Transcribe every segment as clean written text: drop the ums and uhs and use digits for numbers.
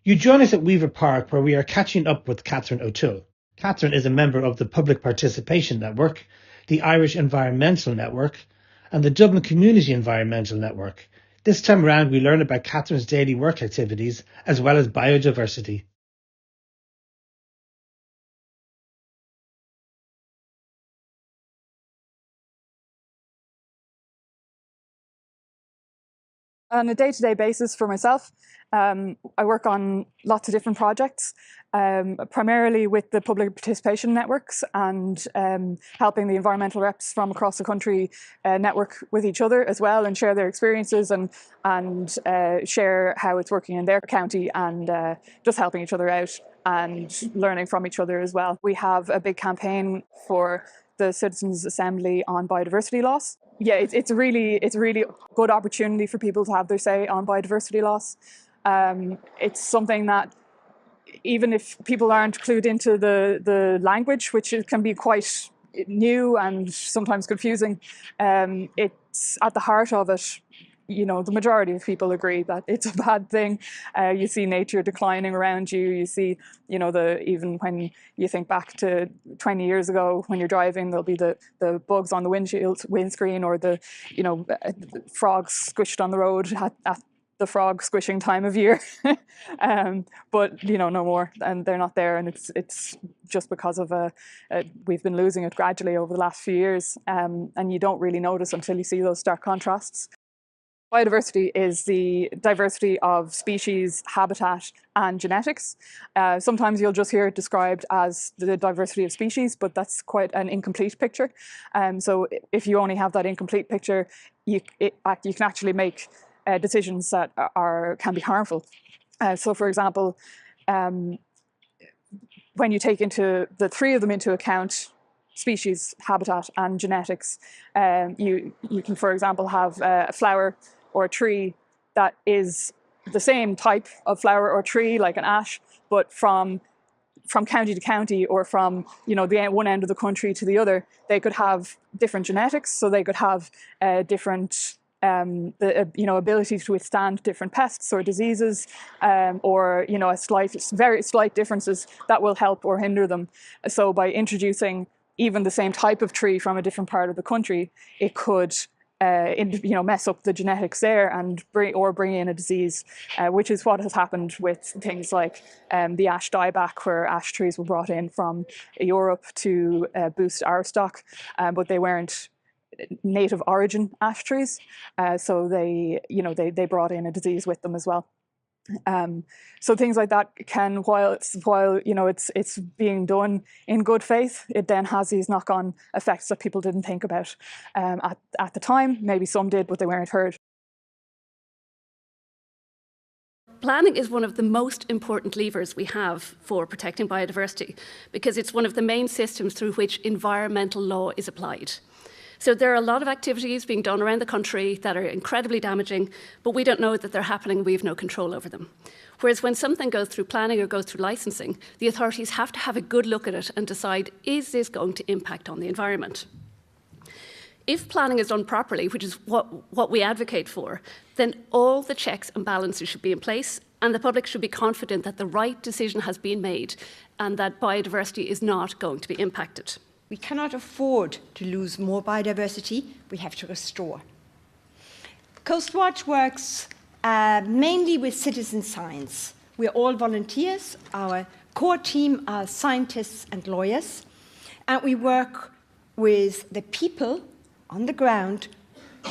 You join us at Weaver Park, where we are catching up with Catherine O'Toole. Catherine is a member of the Public Participation Network, the Irish Environmental Network, and the Dublin Community Environmental Network. This time around, we learn about Catherine's daily work activities as well as biodiversity. On a day-to-day basis for myself, I work on lots of different projects, primarily with the public participation networks and helping the environmental reps from across the country network with each other as well and share their experiences and share how it's working in their county and just helping each other out and learning from each other as well. We have a big campaign for the Citizens' Assembly on biodiversity loss. Yeah, it's a really good opportunity for people to have their say on biodiversity loss. It's something that even if people aren't clued into the language, which can be quite new and sometimes confusing, it's at the heart of it. You know, the majority of people agree that it's a bad thing. You see nature declining around you. You see, you know, even when you think back to 20 years ago, when you're driving, there'll be the bugs on the windscreen, or the frogs squished on the road at the frog squishing time of year. But you know, no more, and they're not there, and it's just because of we've been losing it gradually over the last few years, and you don't really notice until you see those stark contrasts. Biodiversity is the diversity of species, habitat, and genetics. Sometimes you'll just hear it described as the diversity of species, but that's quite an incomplete picture. So if you only have that incomplete picture, you can actually make decisions that can be harmful. So for example, when you take the three of them into account, species, habitat, and genetics, you can, for example, have a flower or a tree that is the same type of flower or tree, like an ash, but from county to county, or from, you know, the one end of the country to the other, they could have different genetics. So they could have different ability to withstand different pests or diseases, or, you know, very slight differences that will help or hinder them. So by introducing even the same type of tree from a different part of the country, it could mess up the genetics there and bring in a disease, which is what has happened with things like the ash dieback, where ash trees were brought in from Europe to boost our stock, but they weren't native origin ash trees, so they brought in a disease with them as well. So things like that can, while you know it's being done in good faith, it then has these knock-on effects that people didn't think about at the time. Maybe some did, but they weren't heard. Planning is one of the most important levers we have for protecting biodiversity, because it's one of the main systems through which environmental law is applied. So there are a lot of activities being done around the country that are incredibly damaging, but we don't know that they're happening. We have no control over them. Whereas when something goes through planning or goes through licensing, the authorities have to have a good look at it and decide, is this going to impact on the environment? If planning is done properly, which is what we advocate for, then all the checks and balances should be in place, and the public should be confident that the right decision has been made and that biodiversity is not going to be impacted. We cannot afford to lose more biodiversity. We have to restore. Coastwatch works mainly with citizen science. We're all volunteers. Our core team are scientists and lawyers. And we work with the people on the ground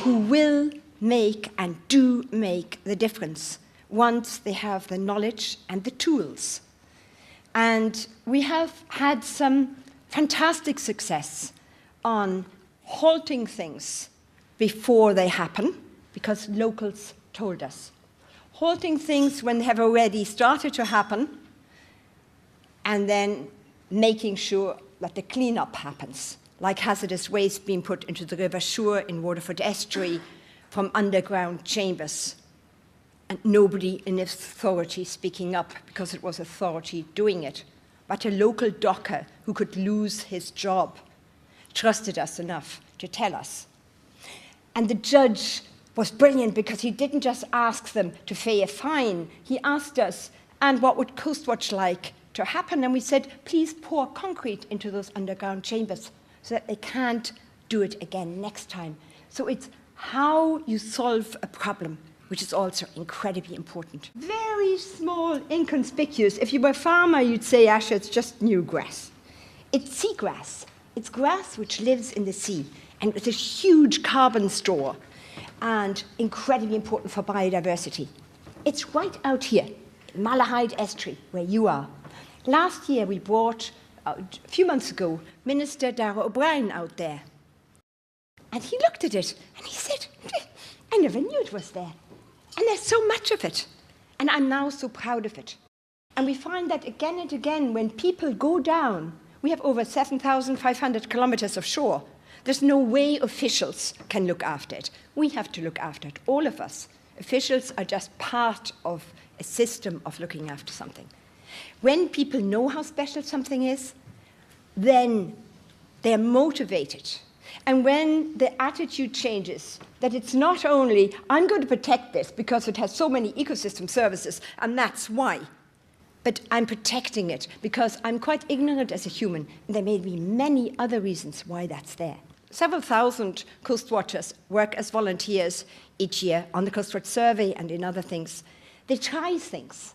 who will make and do make the difference once they have the knowledge and the tools. And we have had some fantastic success on halting things before they happen, because locals told us. Halting things when they have already started to happen, and then making sure that the cleanup happens, like hazardous waste being put into the River Suir in Waterford Estuary from underground chambers, and nobody in authority speaking up, because it was authority doing it. But a local docker who could lose his job trusted us enough to tell us. And the judge was brilliant, because he didn't just ask them to pay a fine. He asked us, And what would Coastwatch like to happen? And we said, please pour concrete into those underground chambers so that they can't do it again next time. So it's how you solve a problem, which is also incredibly important. Very small, inconspicuous. If you were a farmer, you'd say, Asha, it's just new grass. It's seagrass. It's grass which lives in the sea, and it's a huge carbon store and incredibly important for biodiversity. It's right out here, Malahide Estuary, where you are. Last year, we brought, a few months ago, Minister Dara O'Brien out there. And he looked at it, and he said, I never knew it was there. And there's so much of it. And I'm now so proud of it. And we find that again and again, when people go down, we have over 7,500 kilometers of shore. There's no way officials can look after it. We have to look after it, all of us. Officials are just part of a system of looking after something. When people know how special something is, then they're motivated. And when the attitude changes, that it's not only, I'm going to protect this because it has so many ecosystem services, and that's why, but I'm protecting it because I'm quite ignorant as a human, and there may be many other reasons why that's there. Several thousand coastwatchers work as volunteers each year on the Coastwatch Survey and in other things. They try things.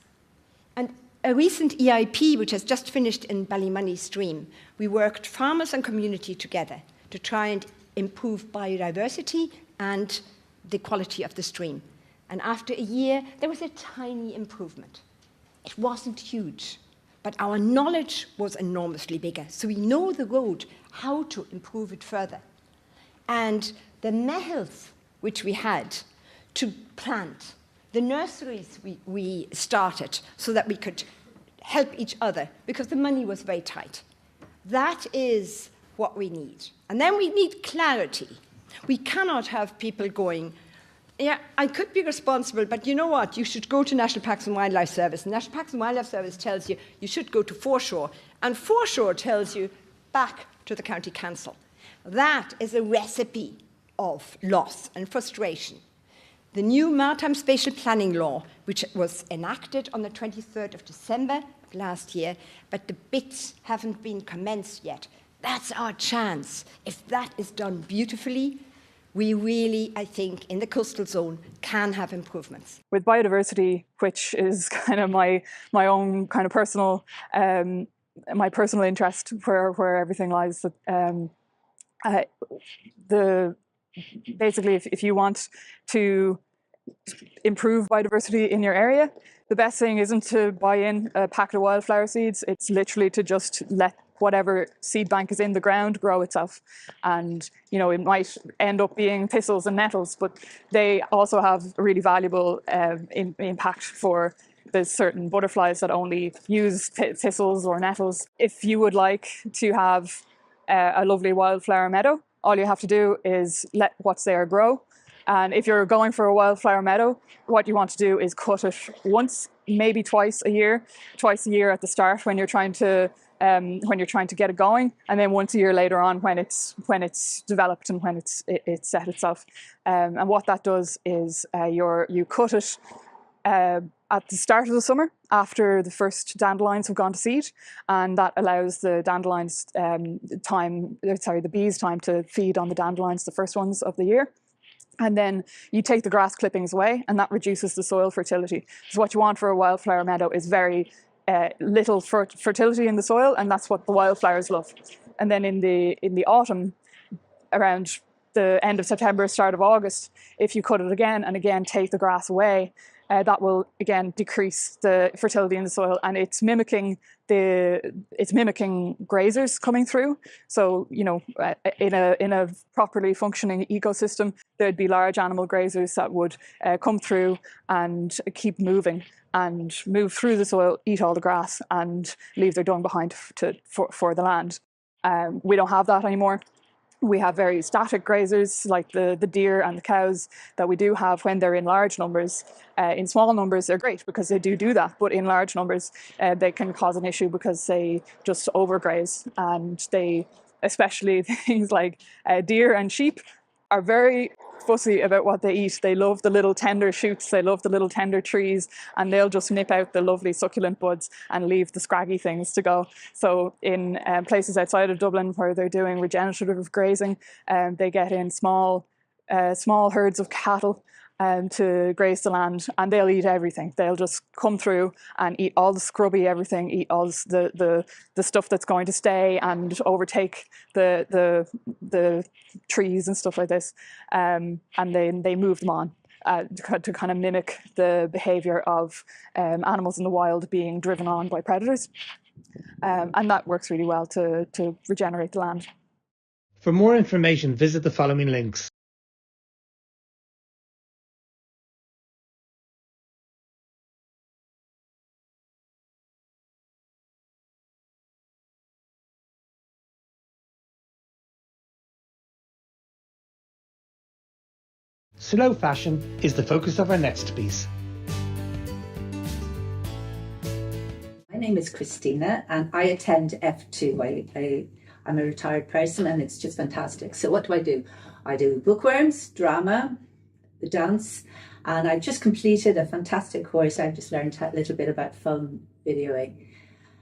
And a recent EIP, which has just finished in Ballymoney Stream, we worked farmers and community together to try and improve biodiversity and the quality of the stream. And after a year, there was a tiny improvement. It wasn't huge, but our knowledge was enormously bigger. So we know the road, how to improve it further. And the mehels which we had to plant, the nurseries we started so that we could help each other because the money was very tight. That is what we need. And then we need clarity. We cannot have people going, yeah, I could be responsible, but you know what? You should go to National Parks and Wildlife Service. National Parks and Wildlife Service tells you you should go to Foreshore, and Foreshore tells you back to the County Council. That is a recipe of loss and frustration. The new Maritime Spatial Planning Law, which was enacted on the 23rd of December of last year, but the bits haven't been commenced yet. That's our chance. If that is done beautifully, we really, I think, in the coastal zone can have improvements. With biodiversity, which is kind of my own kind of personal, my personal interest where everything lies. Basically, if you want to improve biodiversity in your area, the best thing isn't to buy in a packet of wildflower seeds. It's literally to just let whatever seed bank is in the ground grow itself. And, you know, it might end up being thistles and nettles, but they also have a really valuable impact for the certain butterflies that only use thistles or nettles. If you would like to have a lovely wildflower meadow, all you have to do is let what's there grow. And if you're going for a wildflower meadow, what you want to do is cut it once, maybe twice a year at the start when you're trying to get it going, and then once a year later on when it's developed and when it's set itself. And what that does is you cut it at the start of the summer after the first dandelions have gone to seed, and that allows the dandelions the bees time to feed on the dandelions, the first ones of the year. And then you take the grass clippings away, and that reduces the soil fertility. So what you want for a wildflower meadow is very little fertility in the soil, and that's what the wildflowers love. And then in the autumn, around the end of September, start of August, if you cut it again and again take the grass away, that will again decrease the fertility in the soil, and it's mimicking grazers coming through. So, you know, in a properly functioning ecosystem, there'd be large animal grazers that would come through and keep moving and move through the soil, eat all the grass, and leave their dung behind for the land. We don't have that anymore. We have very static grazers like the deer and the cows that we do have when they're in large numbers. In small numbers, they're great because they do that, but in large numbers, they can cause an issue because they just overgraze, and especially things like deer and sheep, are very fussy about what they eat. They love the little tender shoots, they love the little tender trees, and they'll just nip out the lovely succulent buds and leave the scraggy things to go. So in places outside of Dublin where they're doing regenerative grazing, they get in small herds of cattle to graze the land, and they'll eat everything. They'll just come through and eat all the scrubby everything, eat all the stuff that's going to stay and overtake the trees and stuff like this, and then they move them on to kind of mimic the behavior of animals in the wild being driven on by predators, and that works really well to regenerate the land. For more information, visit the following links. Slow fashion is the focus of our next piece. My name is Christina and I attend F2. I'm a retired person and it's just fantastic. So what do? I do bookworms, drama, the dance, and I just completed a fantastic course. I've just learned a little bit about phone videoing.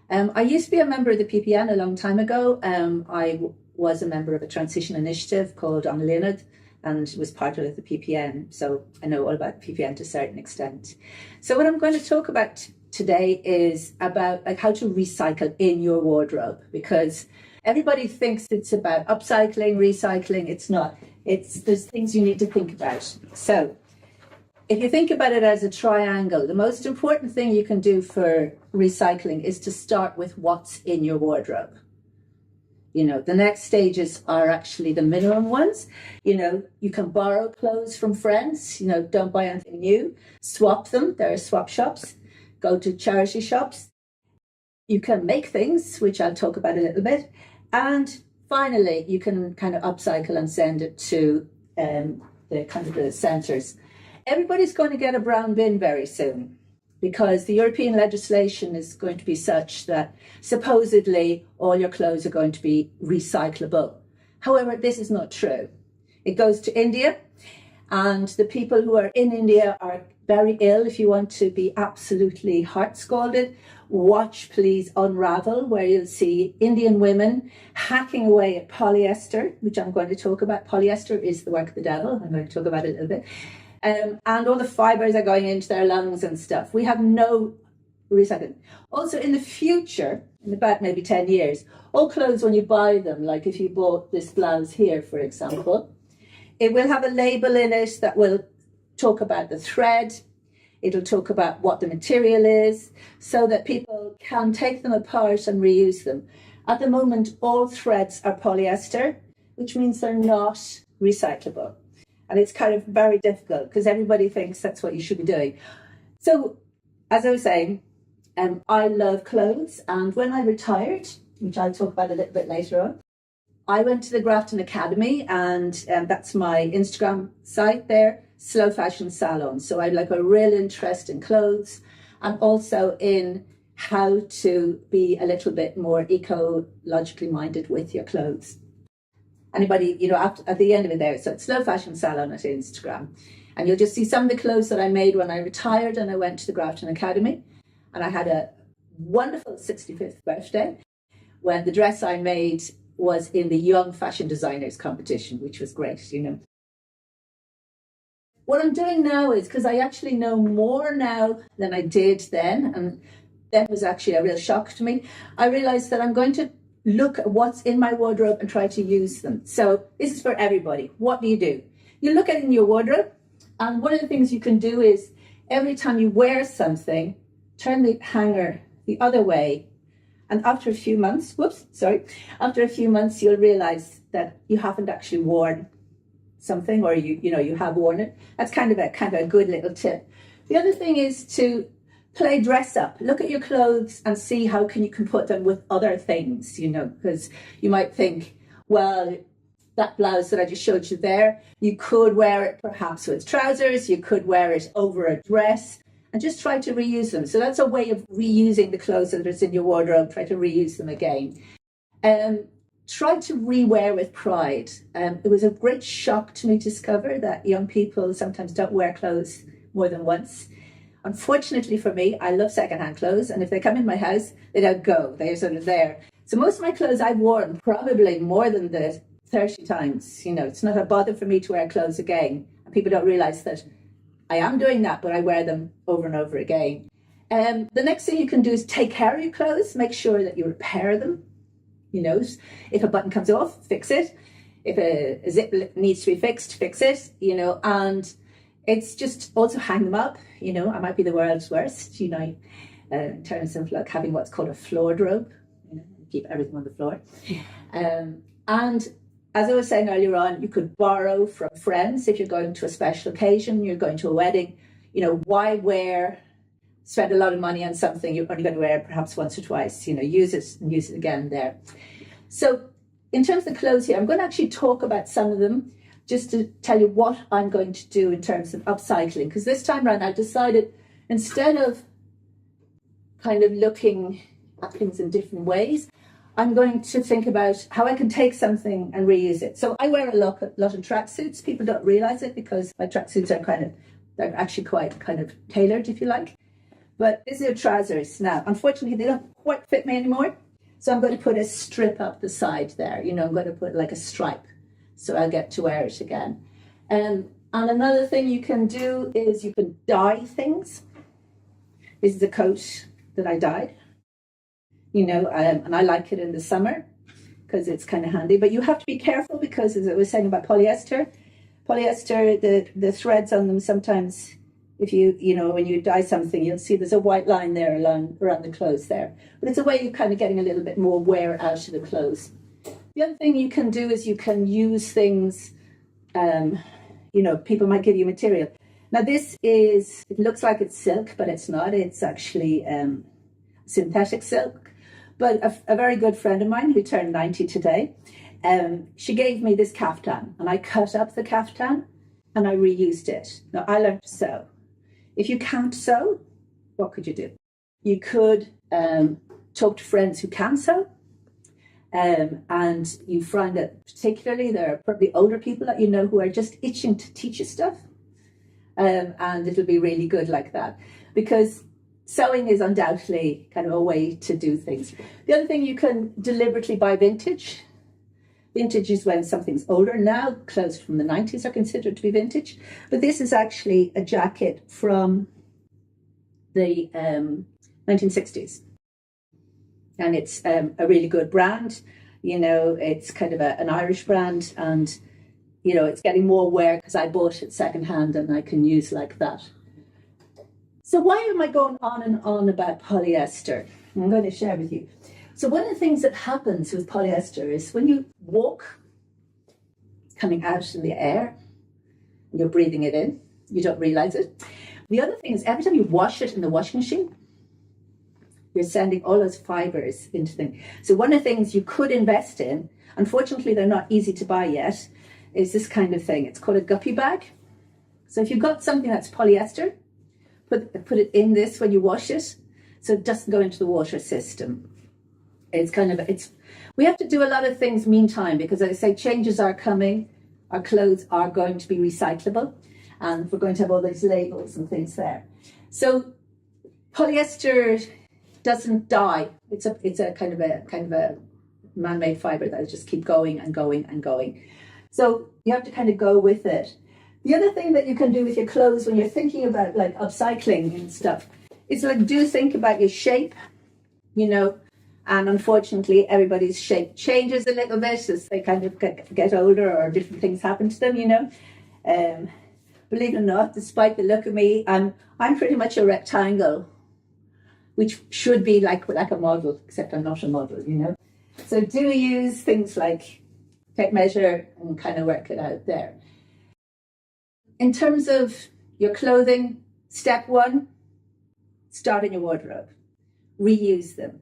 I used to be a member of the PPN a long time ago. I was a member of a transition initiative called On Linod, and was part of the PPN, so I know all about PPN to a certain extent. So what I'm going to talk about today is about how to recycle in your wardrobe, because everybody thinks it's about upcycling, recycling. It's not. There's things you need to think about. So if you think about it as a triangle, the most important thing you can do for recycling is to start with what's in your wardrobe. The next stages are actually the minimum ones. You can borrow clothes from friends, don't buy anything new, swap them. There are swap shops, go to charity shops. You can make things, which I'll talk about a little bit. And finally, you can kind of upcycle and send it to the centres. Everybody's going to get a brown bin very soon, because the European legislation is going to be such that supposedly all your clothes are going to be recyclable. However, this is not true. It goes to India, and the people who are in India are very ill. If you want to be absolutely heart scalded, watch please Unravel, where you'll see Indian women hacking away at polyester, which I'm going to talk about. Polyester is the work of the devil. I'm going to talk about it a little bit. And all the fibres are going into their lungs and stuff. We have no recycling. Also, in the future, in about maybe 10 years, all clothes, when you buy them, like if you bought this blouse here, for example, it will have a label in it that will talk about the thread. It'll talk about what the material is, so that people can take them apart and reuse them. At the moment, all threads are polyester, which means they're not recyclable. And it's kind of very difficult because everybody thinks that's what you should be doing. So, as I was saying, I love clothes. And when I retired, which I'll talk about a little bit later on, I went to the Grafton Academy, and that's my Instagram site there, Slow Fashion Salon. So I have like a real interest in clothes and also in how to be a little bit more ecologically minded with your clothes. Anybody, at the end of it there, so it's Slow Fashion Salon at Instagram. And you'll just see some of the clothes that I made when I retired and I went to the Grafton Academy. And I had a wonderful 65th birthday when the dress I made was in the Young Fashion Designers competition, which was great, What I'm doing now is, because I actually know more now than I did then, and that was actually a real shock to me, I realized that I'm going to look at what's in my wardrobe and try to use them. So this is for everybody. What do? You look at it in your wardrobe, and one of the things you can do is every time you wear something, turn the hanger the other way. And after a few months, you'll realize that you haven't actually worn something, or you have worn it. That's kind of a good little tip. The other thing is to play dress up. Look at your clothes and see how you can put them with other things, because you might think, well, that blouse that I just showed you there, you could wear it perhaps with trousers, you could wear it over a dress, and just try to reuse them. So that's a way of reusing the clothes that is in your wardrobe, try to reuse them again. tried to rewear with pride. It was a great shock to me to discover that young people sometimes don't wear clothes more than once. Unfortunately for me, I love secondhand clothes, and if they come in my house, they don't go. They're sort of there. So most of my clothes I've worn probably more than the 30 times. You know, it's not a bother for me to wear clothes again. And people don't realize that I am doing that, but I wear them over and over again. The next thing you can do is take care of your clothes. Make sure that you repair them. You know, if a button comes off, fix it. If a zip needs to be fixed, fix it. You know, and it's just also hang them up. You know, I might be the world's worst, you know, in terms of like having what's called a floor robe. You know, keep everything on the floor. And as I was saying earlier on, you could borrow from friends if you're going to a special occasion, you're going to a wedding. You know, why spend a lot of money on something you're only going to wear perhaps once or twice? You know, use it and use it again there. So in terms of the clothes here, I'm going to actually talk about some of them just to tell you what I'm going to do in terms of upcycling. Because this time around, I decided instead of kind of looking at things in different ways, I'm going to think about how I can take something and reuse it. So I wear a lot of tracksuits. People don't realize it because my tracksuits are they're actually quite kind of tailored, if you like. But these are trousers. Now, unfortunately, they don't quite fit me anymore. So I'm going to put a strip up the side there. You know, I'm going to put like a stripe so I'll get to wear it again. And another thing you can do is you can dye things. This is a coat that I dyed. You know, and I like it in the summer because it's kind of handy. But you have to be careful because, as I was saying about polyester, the threads on them sometimes, if you know, when you dye something, you'll see there's a white line there around the clothes there. But it's a way of kind of getting a little bit more wear out of the clothes. The other thing you can do is you can use things, you know, people might give you material. Now it looks like it's silk, but it's not. It's actually synthetic silk. But a very good friend of mine who turned 90 today, she gave me this kaftan, and I cut up the kaftan and I reused it. Now I learned to sew. If you can't sew, what could you do? You could talk to friends who can sew. And you find that particularly there are probably older people that you know who are just itching to teach you stuff. And it'll be really good like that. Because sewing is undoubtedly kind of a way to do things. The other thing, you can deliberately buy vintage. Vintage is when something's older. Now, clothes from the 90s are considered to be vintage. But this is actually a jacket from the 1960s. And it's a really good brand. You know, it's kind of an Irish brand. And, you know, it's getting more wear because I bought it secondhand and I can use like that. So why am I going on and on about polyester? I'm going to share with you. So one of the things that happens with polyester is when you walk, it's coming out in the air, and you're breathing it in, you don't realize it. The other thing is every time you wash it in the washing machine, you're sending all those fibers into things. So one of the things you could invest in, unfortunately they're not easy to buy yet, is this kind of thing. It's called a guppy bag. So if you've got something that's polyester, put it in this when you wash it, so it doesn't go into the water system. We have to do a lot of things meantime, because as I say, changes are coming. Our clothes are going to be recyclable, and we're going to have all these labels and things there. So polyester doesn't die. It's a kind of a man-made fiber that will just keep going and going and going. So you have to kind of go with it. The other thing that you can do with your clothes when you're thinking about like upcycling and stuff is like do think about your shape, you know, and unfortunately everybody's shape changes a little bit as they kind of get older or different things happen to them, you know. Believe it or not, despite the look of me, I'm pretty much a rectangle, which should be like a model, except I'm not a model, you know. So do use things like take measure and kind of work it out there. In terms of your clothing, step one, start in your wardrobe. Reuse them.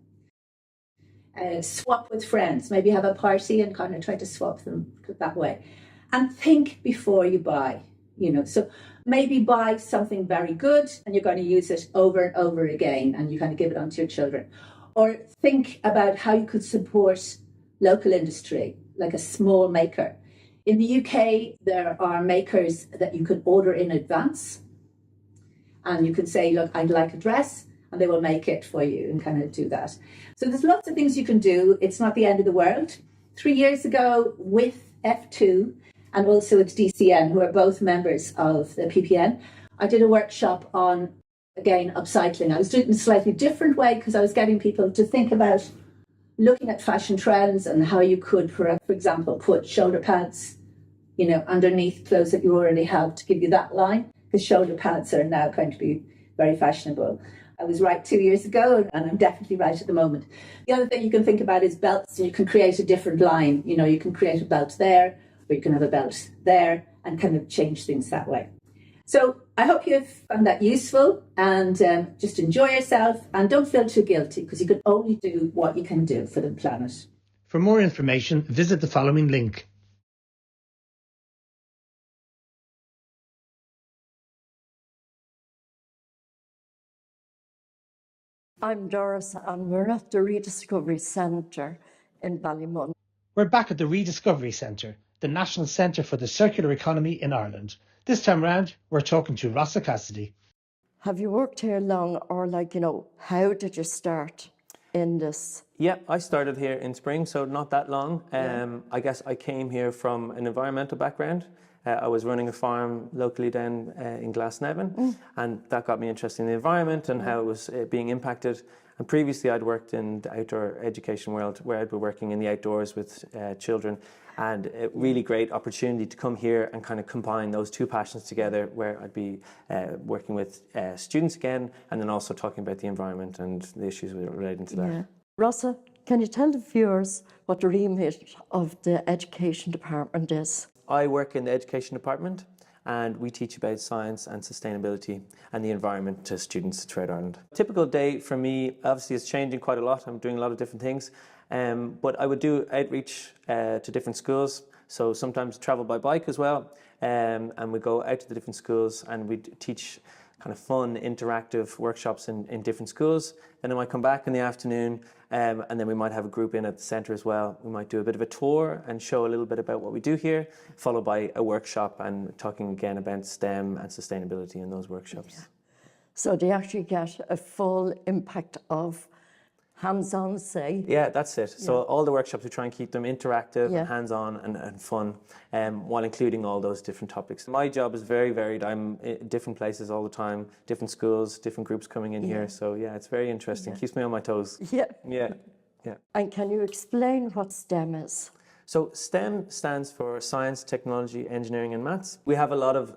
Swap with friends. Maybe have a party and kind of try to swap them that way. And think before you buy, you know. So maybe buy something very good and you're going to use it over and over again and you kind of give it on to your children. Or think about how you could support local industry, like a small maker. In the UK, there are makers that you can order in advance, and you can say, look, I'd like a dress, and they will make it for you and kind of do that. So there's lots of things you can do. It's not the end of the world. 3 years ago, with F2 and also with DCN, who are both members of the PPN, I did a workshop on, again, upcycling. I was doing it in a slightly different way because I was getting people to think about looking at fashion trends and how you could, for example, put shoulder pads, underneath clothes that you already have to give you that line, because shoulder pads are now going to be very fashionable. I was right 2 years ago, and I'm definitely right at the moment. The other thing you can think about is belts. You can create a different line. You can create a belt there, or you can have a belt there, and kind of change things that way. So I hope you've found that useful, and just enjoy yourself, and don't feel too guilty, because you can only do what you can do for the planet. For more information, visit the following link. I'm Doris, and we're at the Rediscovery Centre in Ballymun. We're back at the Rediscovery Centre, the National Centre for the Circular Economy in Ireland. This time round, we're talking to Rossa Cassidy. Have you worked here long, or how did you start in this? Yeah, I started here in spring, so not that long. I guess I came here from an environmental background. I was running a farm locally down in Glasnevin, and that got me interested in the environment and how it was being impacted. And previously I'd worked in the outdoor education world, where I'd be working in the outdoors with children, and a really great opportunity to come here and kind of combine those two passions together, where I'd be working with students again, and then also talking about the environment and the issues relating to that. Yeah. Rossa, can you tell the viewers what the remit of the education department is? I work in the education department, and we teach about science and sustainability and the environment to students throughout Ireland. A typical day for me, obviously, is changing quite a lot. I'm doing a lot of different things, but I would do outreach to different schools. So sometimes travel by bike as well, and we go out to the different schools and we teach kind of fun, interactive workshops in different schools. Then I might come back in the afternoon, and then we might have a group in at the centre as well. We might do a bit of a tour and show a little bit about what we do here, followed by a workshop and talking again about STEM and sustainability in those workshops. Yeah. So they actually get a full impact of hands-on, say? Yeah, that's it. So all the workshops, we try and keep them interactive, Yeah. hands-on and fun, while including all those different topics. My job is very varied. I'm in different places all the time, different schools, different groups coming in here. So yeah, it's very interesting. Keeps me on my toes. Yeah. Yeah. And can you explain what STEM is? So STEM stands for Science, Technology, Engineering and Maths. We have a lot of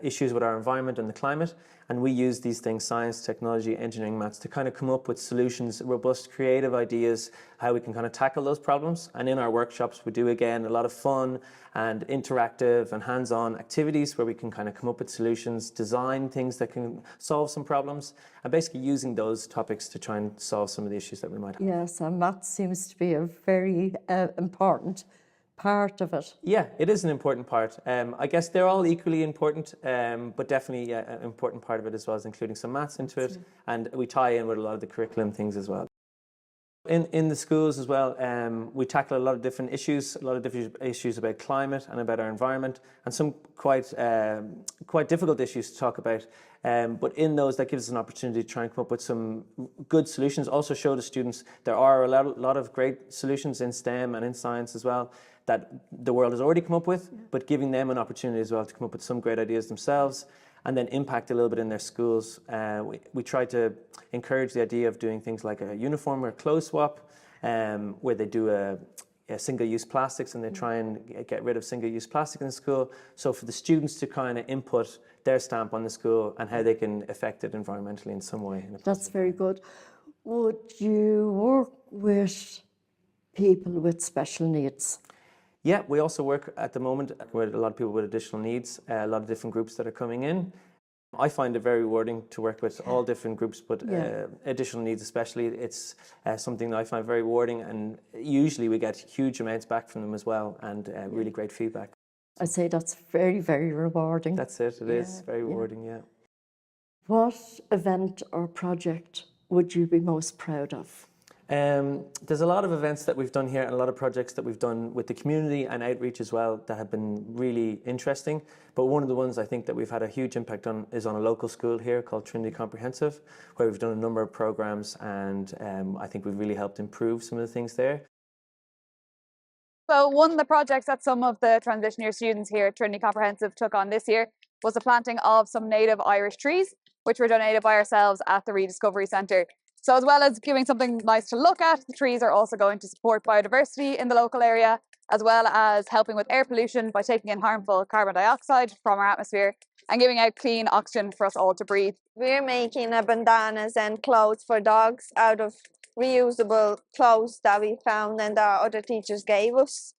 issues with our environment and the climate, and we use these things, science, technology, engineering, maths, to kind of come up with solutions, robust, creative ideas, how we can kind of tackle those problems. And in our workshops, we do, again, a lot of fun and interactive and hands-on activities where we can kind of come up with solutions, design things that can solve some problems, and basically using those topics to try and solve some of the issues that we might have. Yes, and maths seems to be a very important part of it. Yeah, it is an important part. I guess they're all equally important, but definitely an important part of it as well, as including some maths into it, and we tie in with a lot of the curriculum things as well. In the schools as well, we tackle a lot of different issues, about climate and about our environment, and some quite difficult issues to talk about. But in those, that gives us an opportunity to try and come up with some good solutions. Also show the students there are a lot of great solutions in STEM and in science as well that the world has already come up with, but giving them an opportunity as well to come up with some great ideas themselves, and then impact a little bit in their schools. We try to encourage the idea of doing things like a uniform or a clothes swap, where they do a single-use plastics, and they try and get rid of single-use plastic in the school. So for the students to kind of input their stamp on the school and how they can affect it environmentally in some way. That's very good. Would you work with people with special needs? Yeah, we also work at the moment with a lot of people with additional needs, a lot of different groups that are coming in. I find it very rewarding to work with all different groups, but additional needs especially. It's something that I find very rewarding, and usually we get huge amounts back from them as well, and really great feedback. I'd say that's very, very rewarding. That's it, it is very rewarding, yeah. What event or project would you be most proud of? There's a lot of events that we've done here and a lot of projects that we've done with the community and outreach as well that have been really interesting. But one of the ones I think that we've had a huge impact on is on a local school here called Trinity Comprehensive, where we've done a number of programs, and I think we've really helped improve some of the things there. So one of the projects that some of the transition year students here at Trinity Comprehensive took on this year was the planting of some native Irish trees, which were donated by ourselves at the Rediscovery Centre. So as well as giving something nice to look at, the trees are also going to support biodiversity in the local area, as well as helping with air pollution by taking in harmful carbon dioxide from our atmosphere and giving out clean oxygen for us all to breathe. We're making bandanas and clothes for dogs out of reusable clothes that we found and our other teachers gave us.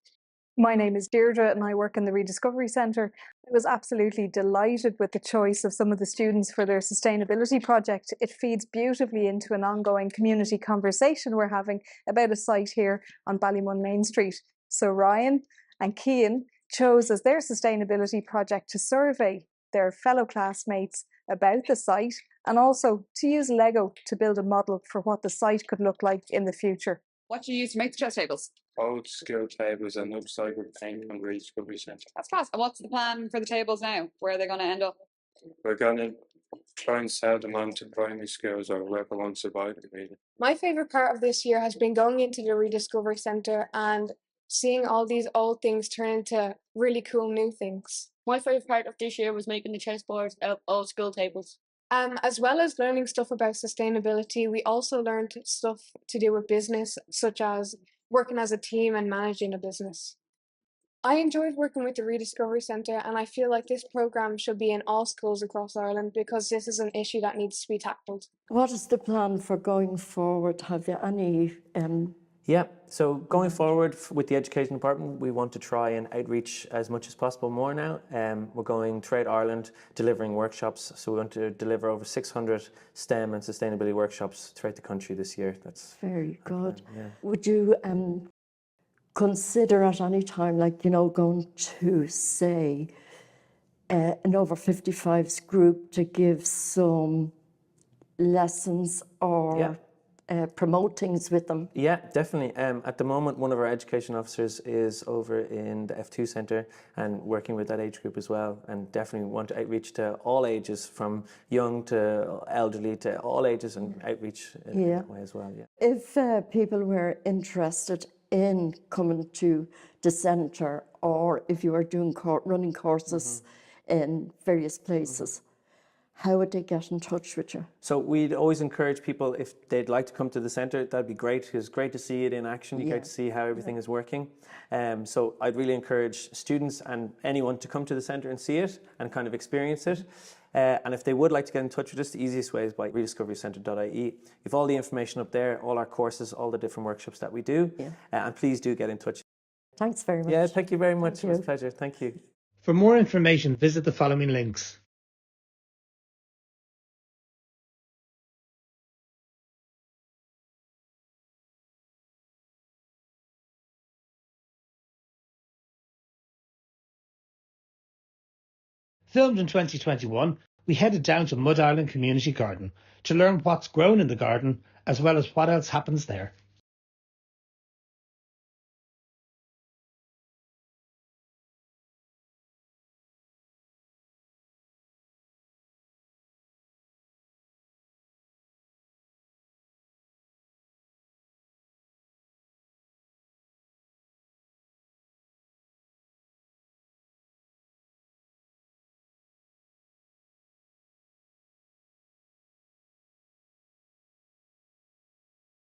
My name is Deirdre and I work in the Rediscovery Centre. I was absolutely delighted with the choice of some of the students for their sustainability project. It feeds beautifully into an ongoing community conversation we're having about a site here on Ballymun Main Street. So Ryan and Cian chose as their sustainability project to survey their fellow classmates about the site and also to use Lego to build a model for what the site could look like in the future. What do you use to make the chess tables? Old school tables and upcycled paint from Rediscovery Centre. That's class. And what's the plan for the tables now? Where are they going to end up? We're going to try and sell them on to primary schools or whoever wants to buy them, really. My favourite part of this year has been going into the Rediscovery Centre and seeing all these old things turn into really cool new things. My favourite part of this year was making the chessboards out of old school tables. As well as learning stuff about sustainability, we also learned stuff to do with business, such as working as a team and managing a business. I enjoyed working with the Rediscovery Centre, and I feel like this programme should be in all schools across Ireland because this is an issue that needs to be tackled. What is the plan for going forward? Have you any Yeah, so going forward with the Education Department, we want to try and outreach as much as possible more now. We're going throughout Ireland delivering workshops, so we want to deliver over 600 STEM and sustainability workshops throughout the country this year. That's very good. Yeah. Would you consider at any time, like, you know, going to, say, an over 55s group to give some lessons or promote things with them? Yeah, definitely. At the moment, one of our education officers is over in the F2 Centre and working with that age group as well, and definitely want to outreach to all ages, from young to elderly to all ages, and outreach in that way as well. Yeah. If people were interested in coming to the centre, or if you were doing running courses in various places, how would they get in touch with you? So we'd always encourage people, if they'd like to come to the centre, that'd be great, because it's great to see it in action. You get to see how everything is working. So I'd really encourage students and anyone to come to the centre and see it and kind of experience it. And if they would like to get in touch with us, the easiest way is by rediscoverycentre.ie. You've all the information up there, all our courses, all the different workshops that we do. And please do get in touch. Thanks very much. Yeah, thank you very much. It was a pleasure. Thank you. For more information, visit the following links. Filmed in 2021, we headed down to Mud Island Community Garden to learn what's grown in the garden, as well as what else happens there.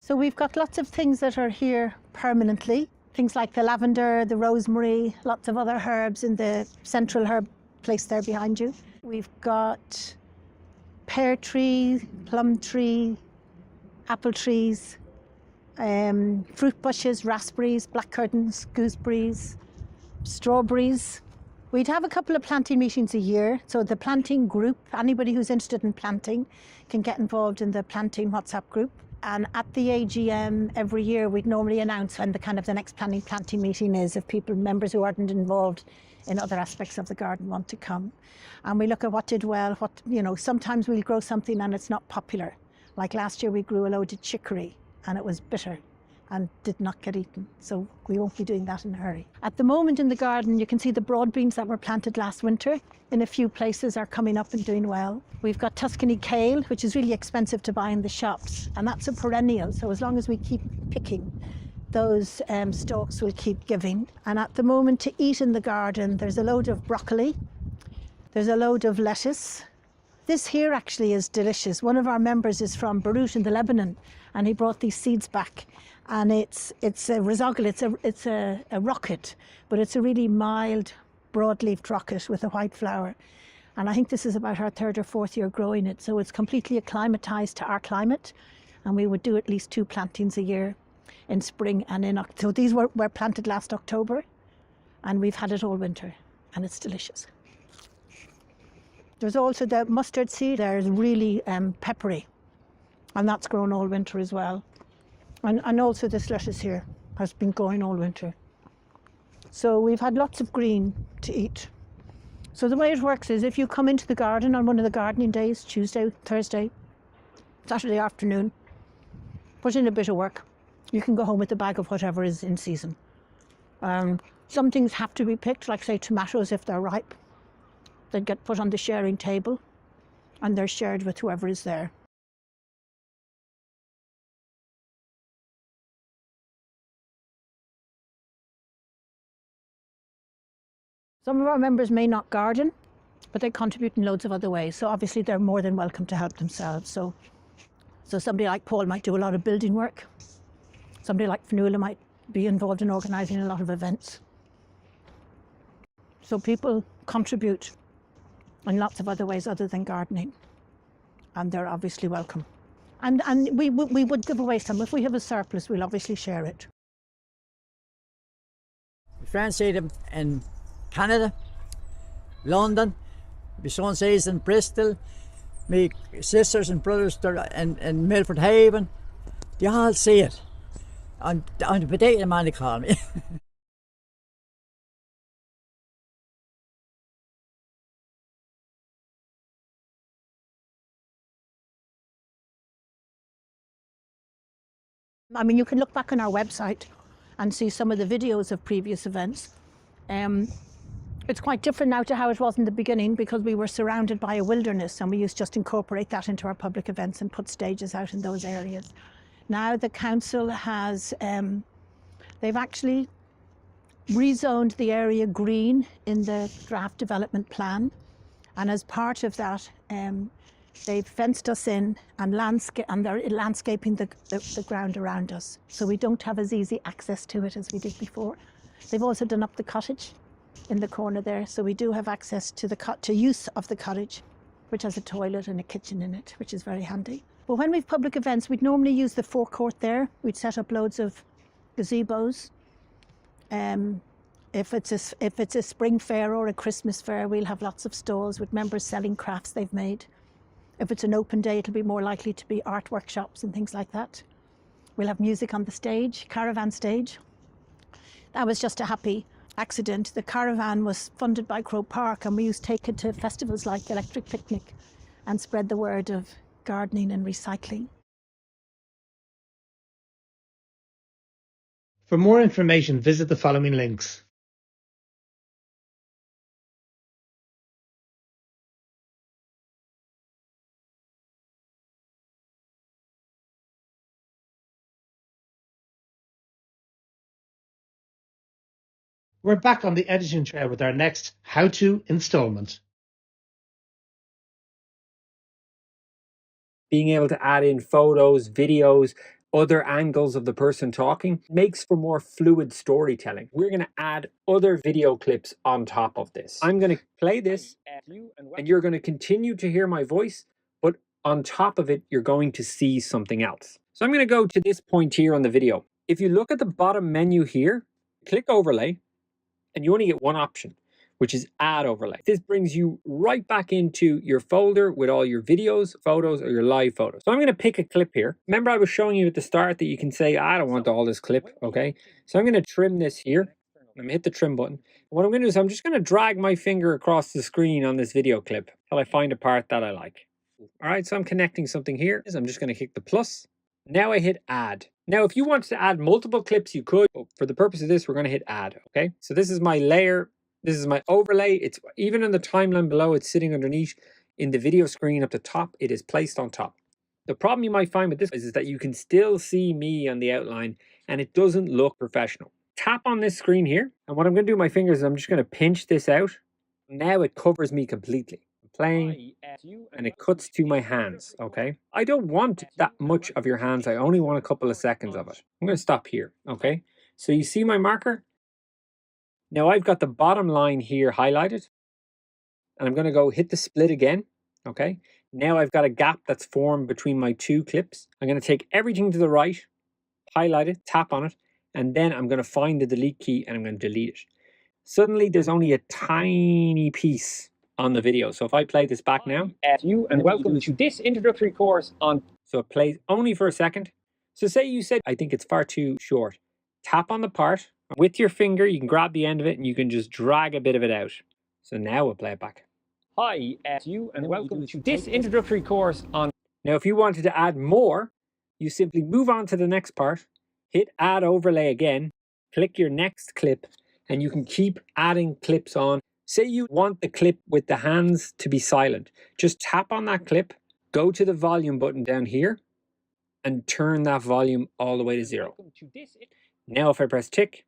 So we've got lots of things that are here permanently, things like the lavender, the rosemary, lots of other herbs in the central herb place there behind you. We've got pear tree, plum tree, apple trees, fruit bushes, raspberries, black currants, gooseberries, strawberries. We'd have a couple of planting meetings a year. So the planting group, anybody who's interested in planting can get involved in the planting WhatsApp group. And at the AGM every year, we'd normally announce when the next planting meeting is, if members who aren't involved in other aspects of the garden want to come. And we look at what did well, sometimes we'll grow something and it's not popular. Like last year we grew a load of chicory and it was bitter and did not get eaten. So we won't be doing that in a hurry. At the moment in the garden, you can see the broad beans that were planted last winter in a few places are coming up and doing well. We've got Tuscany kale, which is really expensive to buy in the shops, and that's a perennial. So as long as we keep picking, those stalks will keep giving. And at the moment to eat in the garden, there's a load of broccoli, there's a load of lettuce. This here actually is delicious. One of our members is from Beirut in the Lebanon, and he brought these seeds back. And it's a risogel, it's a rocket, but it's a really mild, broad-leaved rocket with a white flower. And I think this is about our 3rd or 4th year growing it, so it's completely acclimatized to our climate, and we would do at least 2 plantings a year in spring and in October. So these were planted last October, and we've had it all winter, and it's delicious. There's also the mustard seed. There's really peppery, and that's grown all winter as well. And also this lettuce here has been growing all winter. So we've had lots of green to eat. So the way it works is if you come into the garden on one of the gardening days, Tuesday, Thursday, Saturday afternoon, put in a bit of work, you can go home with a bag of whatever is in season. Some things have to be picked, like say tomatoes if they're ripe. They get put on the sharing table and they're shared with whoever is there. Some of our members may not garden, but they contribute in loads of other ways. So obviously they're more than welcome to help themselves. So somebody like Paul might do a lot of building work. Somebody like Fionnuala might be involved in organising a lot of events. So people contribute in lots of other ways other than gardening, and they're obviously welcome. And we would give away some. If we have a surplus, we'll obviously share it. My friends say them in Canada, London, my son says in Bristol, my sisters and brothers in Milford Haven, they all see it. And the potato man they call me. I mean, you can look back on our website and see some of the videos of previous events. It's quite different now to how it was in the beginning because we were surrounded by a wilderness and we used to just incorporate that into our public events and put stages out in those areas. Now the council has, they've actually rezoned the area green in the draft development plan, and as part of that they've fenced us in and they're landscaping the ground around us, so we don't have as easy access to it as we did before. They've also done up the cottage in the corner there, so we do have access to use of the cottage, which has a toilet and a kitchen in it, which is very handy. But when we've public events, we'd normally use the forecourt there. We'd set up loads of gazebos. If it's a spring fair or a Christmas fair, we'll have lots of stalls with members selling crafts they've made. If it's an open day, it'll be more likely to be art workshops and things like that. We'll have music on the stage, caravan stage. That was just a happy accident. The caravan was funded by Croke Park, and we used to take it to festivals like Electric Picnic and spread the word of gardening and recycling. For more information, visit the following links. We're back on the editing trail with our next how-to installment. Being able to add in photos, videos, other angles of the person talking makes for more fluid storytelling. We're going to add other video clips on top of this. I'm going to play this and you're going to continue to hear my voice, but on top of it, you're going to see something else. So I'm going to go to this point here on the video. If you look at the bottom menu here, click overlay, and you only get one option, which is add overlay. This brings you right back into your folder with all your videos, photos, or your live photos. So I'm going to pick a clip here. Remember I was showing you at the start that you can say, I don't want all this clip, okay? So I'm going to trim this here. I'm going to hit the trim button. What I'm going to do is I'm just going to drag my finger across the screen on this video clip until I find a part that I like. All right, so I'm connecting something here. I'm just going to click the plus. Now I hit add. Now, if you wanted to add multiple clips, you could. But for the purpose of this, we're going to hit add, okay? So this is my layer. This is my overlay. It's even in the timeline below, it's sitting underneath. In the video screen up the top, it is placed on top. The problem you might find with this is that you can still see me on the outline and it doesn't look professional. Tap on this screen here. And what I'm going to do with my fingers is I'm just going to pinch this out. Now it covers me completely. I'm playing and it cuts to my hands, okay? I don't want that much of your hands. I only want a couple of seconds of it. I'm going to stop here, okay? So you see my marker? Now I've got the bottom line here highlighted. And I'm going to go hit the split again, okay? Now I've got a gap that's formed between my two clips. I'm going to take everything to the right, highlight it, tap on it, and then I'm going to find the delete key and I'm going to delete it. Suddenly there's only a tiny piece on the video. So if I play this back now, and welcome to this introductory course on... So it plays only for a second. So say you said, I think it's far too short. Tap on the part. With your finger, you can grab the end of it and you can just drag a bit of it out. So now we'll play it back. Hi, and welcome to this introductory course on... Now, if you wanted to add more, you simply move on to the next part, hit add overlay again, click your next clip, and you can keep adding clips on. Say you want the clip with the hands to be silent. Just tap on that clip, go to the volume button down here, and turn that volume all the way to 0. Now, if I press tick,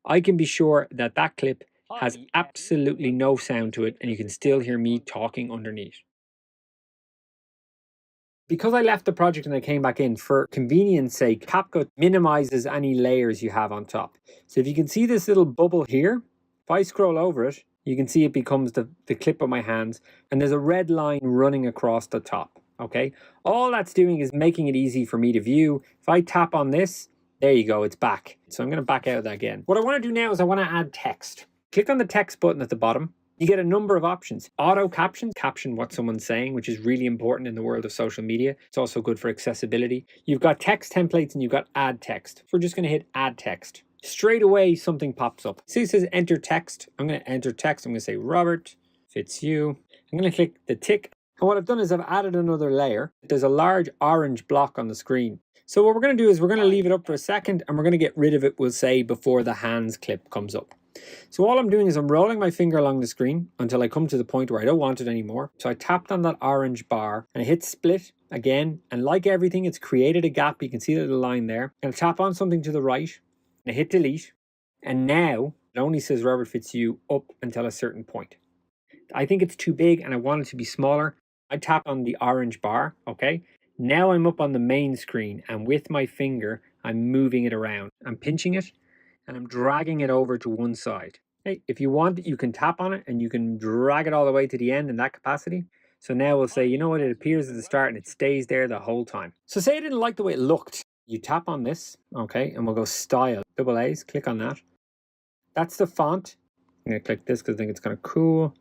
I can be sure that that clip has absolutely no sound to it and you can still hear me talking underneath. Because I left the project and I came back in, for convenience sake, CapCut minimizes any layers you have on top. So if you can see this little bubble here, if I scroll over it, you can see it becomes the clip of my hands and there's a red line running across the top, okay? All that's doing is making it easy for me to view. If I tap on this, there you go, it's back. So I'm going to back out of that again. What I want to do now is I want to add text. Click on the text button at the bottom. You get a number of options. Auto caption, caption what someone's saying, which is really important in the world of social media. It's also good for accessibility. You've got text templates and you've got add text. We're just going to hit add text. Straight away, something pops up. See, it says enter text. I'm going to enter text. I'm going to say Robert Fitzhugh. I'm going to click the tick. And what I've done is I've added another layer. There's a large orange block on the screen. So what we're going to do is we're going to leave it up for a second and we're going to get rid of it, we'll say, before the hands clip comes up. So all I'm doing is I'm rolling my finger along the screen until I come to the point where I don't want it anymore. So I tapped on that orange bar and I hit split again. And like everything, it's created a gap. You can see the little line there. And I tap on something to the right and I hit delete. And now it only says Robert Fitzhugh up until a certain point. I think it's too big and I want it to be smaller. I tap on the orange bar, okay? Now I'm up on the main screen and with my finger, I'm moving it around. I'm pinching it and I'm dragging it over to one side. Hey, if you want it, you can tap on it and you can drag it all the way to the end in that capacity. So now we'll say, you know what, it appears at the start and it stays there the whole time. So say I didn't like the way it looked. You tap on this, okay, and we'll go style, double A's, click on that. That's the font. I'm gonna click this because I think it's kind of cool.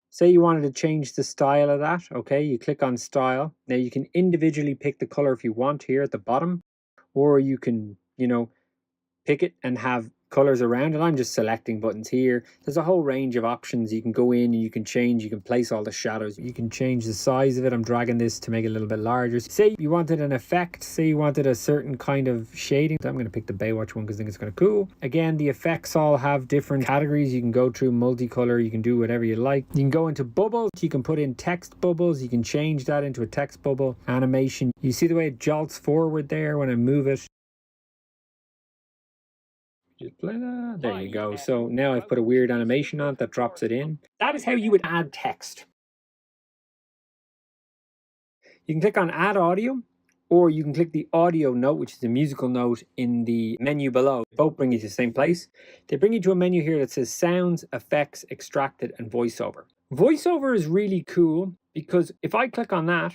Say you wanted to change the style of that, okay, you click on style. Now you can individually pick the color if you want here at the bottom, or you can, you know, pick it and have colors around it. I'm just selecting buttons here. There's a whole range of options. You can go in and you can change, you can place all the shadows. You can change the size of it. I'm dragging this to make it a little bit larger. Say you wanted an effect, say you wanted a certain kind of shading. I'm going to pick the Baywatch one because I think it's kind of cool. Again, the effects all have different categories. You can go through multicolor, you can do whatever you like. You can go into bubbles, you can put in text bubbles, you can change that into a text bubble. Animation, you see the way it jolts forward there when I move it. Just play that. There you go. So now I've put a weird animation on it that drops it in. That is how you would add text. You can click on add audio, or you can click the audio note, which is a musical note in the menu below. Both bring you to the same place. They bring you to a menu here that says sounds, effects, extracted, and voiceover. Voiceover is really cool because if I click on that,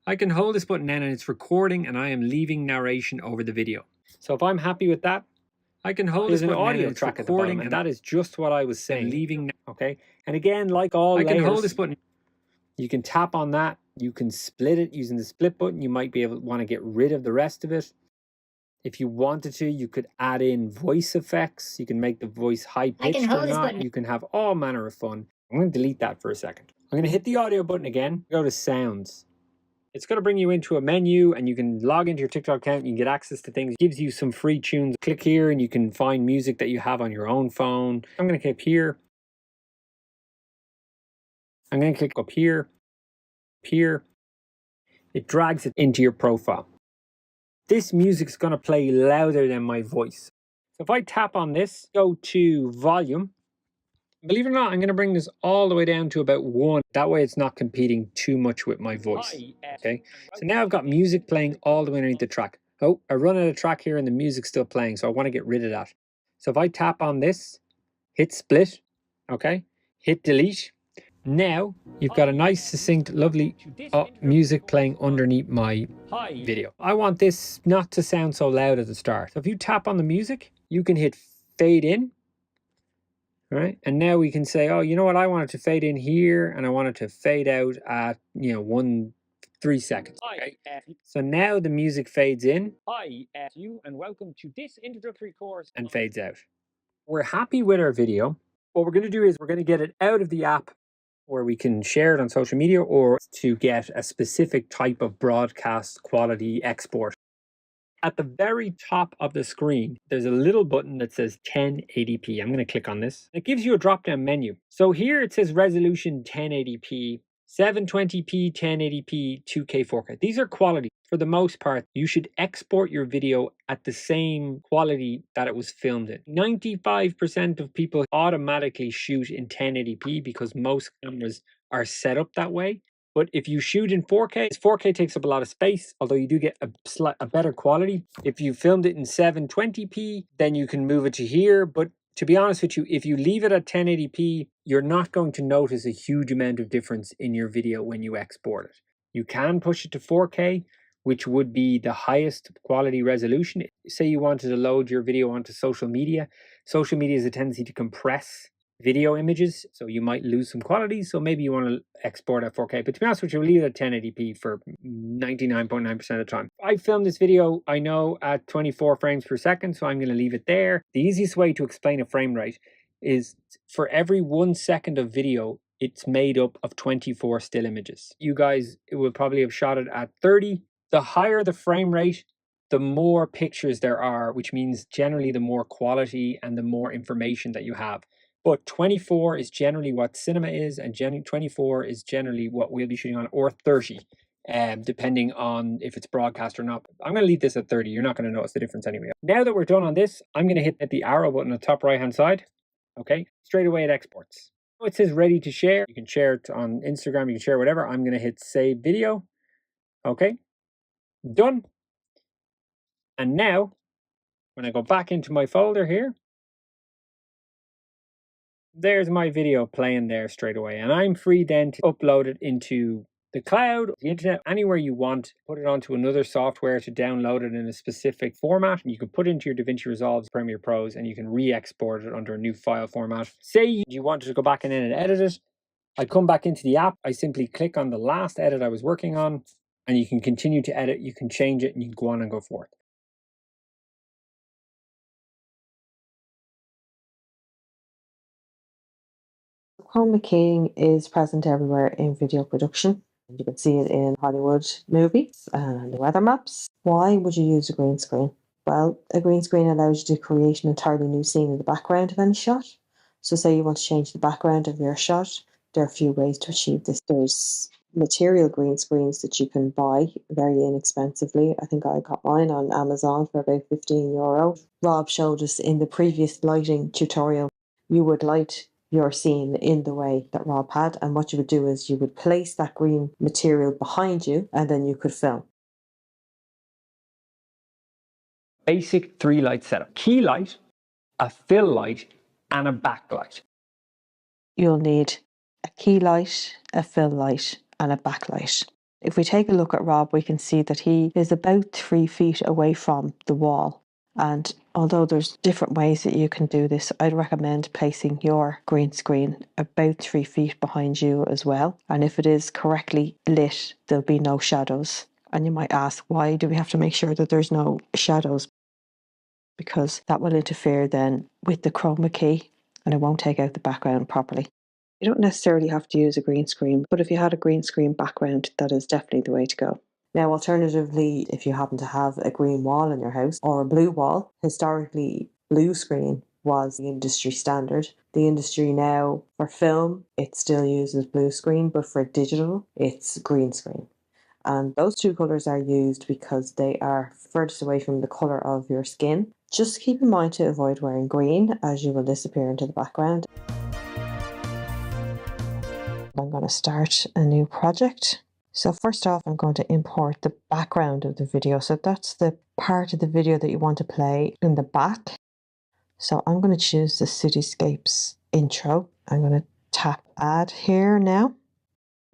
I can hold this button down and it's recording and I am leaving narration over the video. So if I'm happy with that, I can hold this an audio track at the bottom, and that is just what I was saying. Leaving, okay. And again, like all layers, I can hold this button. You can tap on that. You can split it using the split button. You might be able to want to get rid of the rest of it. If you wanted to, you could add in voice effects. You can make the voice high pitched or not. You can have all manner of fun. I'm going to delete that for a second. I'm going to hit the audio button again. Go to sounds. It's going to bring you into a menu and you can log into your TikTok account. You can get access to things. It gives you some free tunes. Click here and you can find music that you have on your own phone. I'm going to click here. I'm going to click up here. Here. It drags it into your profile. This music's going to play louder than my voice. So if I tap on this, go to volume. Believe it or not, I'm going to bring this all the way down to about 1. That way it's not competing too much with my voice. Okay, so now I've got music playing all the way underneath the track. Oh, I run out of track here and the music's still playing, so I want to get rid of that. So if I tap on this, hit split, okay, hit delete. Now you've got a nice, succinct, lovely music playing underneath my video. I want this not to sound so loud at the start. So if you tap on the music, you can hit fade in. Right, and now we can say, oh, you know what? I want it to fade in here, and I want it to fade out at 3 seconds. Okay, so now the music fades in. Hi, you, and welcome to this introductory course, and fades out. We're happy with our video. What we're going to do is we're going to get it out of the app, where we can share it on social media, or to get a specific type of broadcast quality export. At the very top of the screen, there's a little button that says 1080p. I'm going to click on this. It gives you a drop-down menu. So here it says resolution 1080p, 720p, 1080p, 2K, 4K. These are quality. For the most part, you should export your video at the same quality that it was filmed in. 95% of people automatically shoot in 1080p because most cameras are set up that way. But if you shoot in 4K, 4K takes up a lot of space, although you do get a better quality. If you filmed it in 720p, then you can move it to here. But to be honest with you, if you leave it at 1080p, you're not going to notice a huge amount of difference in your video when you export it. You can push it to 4K, which would be the highest quality resolution. Say you wanted to load your video onto social media. Social media has a tendency to compress video images, so you might lose some quality, so maybe you want to export at 4K. But to be honest with you, we'll leave it at 1080p for 99.9% of the time. I filmed this video, I know, at 24 frames per second, so I'm going to leave it there. The easiest way to explain a frame rate is for every 1 second of video, it's made up of 24 still images. You guys will probably have shot it at 30. The higher the frame rate, the more pictures there are, which means generally the more quality and the more information that you have. But 24 is generally what cinema is, and 24 is generally what we'll be shooting on, or 30, depending on if it's broadcast or not. I'm going to leave this at 30. You're not going to notice the difference anyway. Now that we're done on this, I'm going to hit the arrow button on the top right-hand side. Okay, straight away it exports. It says ready to share. You can share it on Instagram, you can share whatever. I'm going to hit save video. Okay, done. And now, when I go back into my folder here, there's my video playing there straight away. And I'm free then to upload it into the cloud, the internet, anywhere you want. Put it onto another software to download it in a specific format. You can put it into your DaVinci Resolve, Premiere Pros, and you can re-export it under a new file format. Say you wanted to go back and edit it. I come back into the app. I simply click on the last edit I was working on, and you can continue to edit. You can change it, and you can go on and go forth. Chroma keying is present everywhere in video production. You can see it in Hollywood movies and the weather maps. Why would you use a green screen? Well, a green screen allows you to create an entirely new scene in the background of any shot. So say you want to change the background of your shot, there are a few ways to achieve this. There's material green screens that you can buy very inexpensively. I think I got mine on Amazon for about €15. Rob showed us in the previous lighting tutorial, you would light your scene in the way that Rob had, and what you would do is you would place that green material behind you and then you could film. Basic 3-light setup. Key light, a fill light, and a backlight. You'll need a key light, a fill light, and a backlight. If we take a look at Rob, we can see that he is about 3 feet away from the wall. And although there's different ways that you can do this, I'd recommend placing your green screen about 3 feet behind you as well. And if it is correctly lit, there'll be no shadows. And you might ask, why do we have to make sure that there's no shadows? Because that will interfere then with the chroma key and it won't take out the background properly. You don't necessarily have to use a green screen, but if you had a green screen background, that is definitely the way to go. Now, alternatively, if you happen to have a green wall in your house or a blue wall, historically blue screen was the industry standard. The industry now, for film, it still uses blue screen, but for digital, it's green screen. And those two colours are used because they are furthest away from the colour of your skin. Just keep in mind to avoid wearing green, as you will disappear into the background. I'm going to start a new project. So first off, I'm going to import the background of the video. So that's the part of the video that you want to play in the back. So I'm going to choose the Cityscapes intro. I'm going to tap add here now.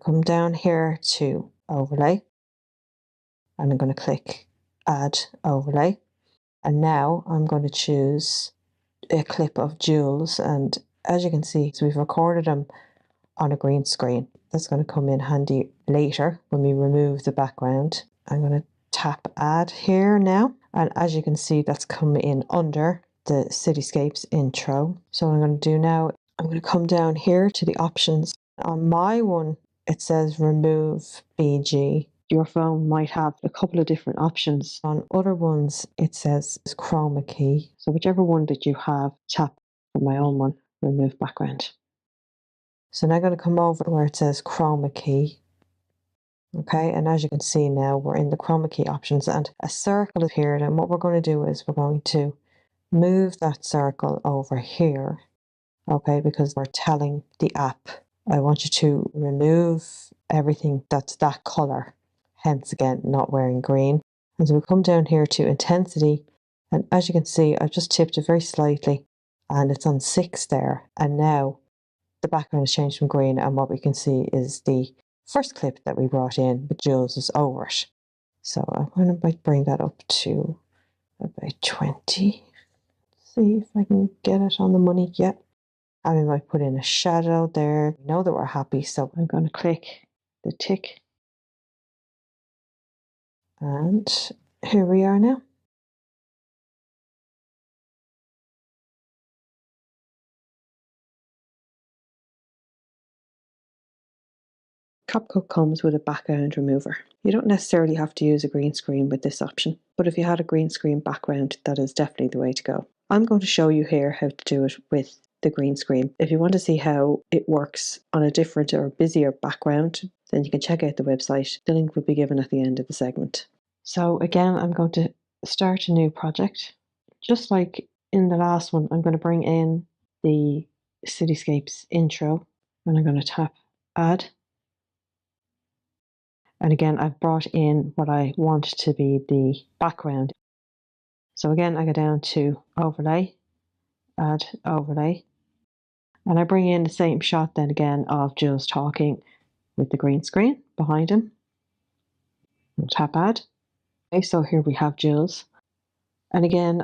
Come down here to overlay. And I'm going to click add overlay. And now I'm going to choose a clip of Jules. And as you can see, so we've recorded them on a green screen. That's going to come in handy later when we remove the background. I'm going to tap add here now. And as you can see, that's come in under the Cityscapes intro. So what I'm going to do now, I'm going to come down here to the options. On my one, it says remove BG. Your phone might have a couple of different options. On other ones, it says chroma key. So whichever one that you have, tap for my own one, remove background. So now I'm going to come over where it says chroma key. Okay, and as you can see now, we're in the chroma key options and a circle appeared. And what we're going to do is we're going to move that circle over here. Okay, because we're telling the app, I want you to remove everything that's that color. Hence again, not wearing green. And so we come down here to intensity. And as you can see, I've just tipped it very slightly and it's on 6 there. And now the background has changed from green. And what we can see is the first clip that we brought in, but Jules is over it. So I'm going to bring that up to about 20. See if I can get it on the money yet. And we might put in a shadow there. We know that we're happy, so I'm going to click the tick. And here we are now. CapCut comes with a background remover. You don't necessarily have to use a green screen with this option, but if you had a green screen background, that is definitely the way to go. I'm going to show you here how to do it with the green screen. If you want to see how it works on a different or busier background, then you can check out the website. The link will be given at the end of the segment. So again, I'm going to start a new project. Just like in the last one, I'm going to bring in the Cityscapes intro and I'm going to tap add. And again, I've brought in what I want to be the background. So again, I go down to overlay, add overlay, and I bring in the same shot then again of Jules talking with the green screen behind him. I'll tap add. Okay, so here we have Jules. And again,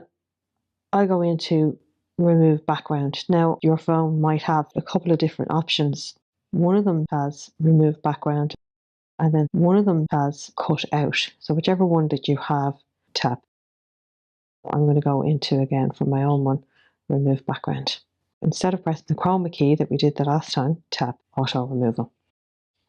I go into remove background. Now, your phone might have a couple of different options. One of them has remove background, and then one of them has cut out. So whichever one that you have, tap. I'm going to go into again for my own one, remove background. Instead of pressing the chroma key that we did the last time, tap auto removal.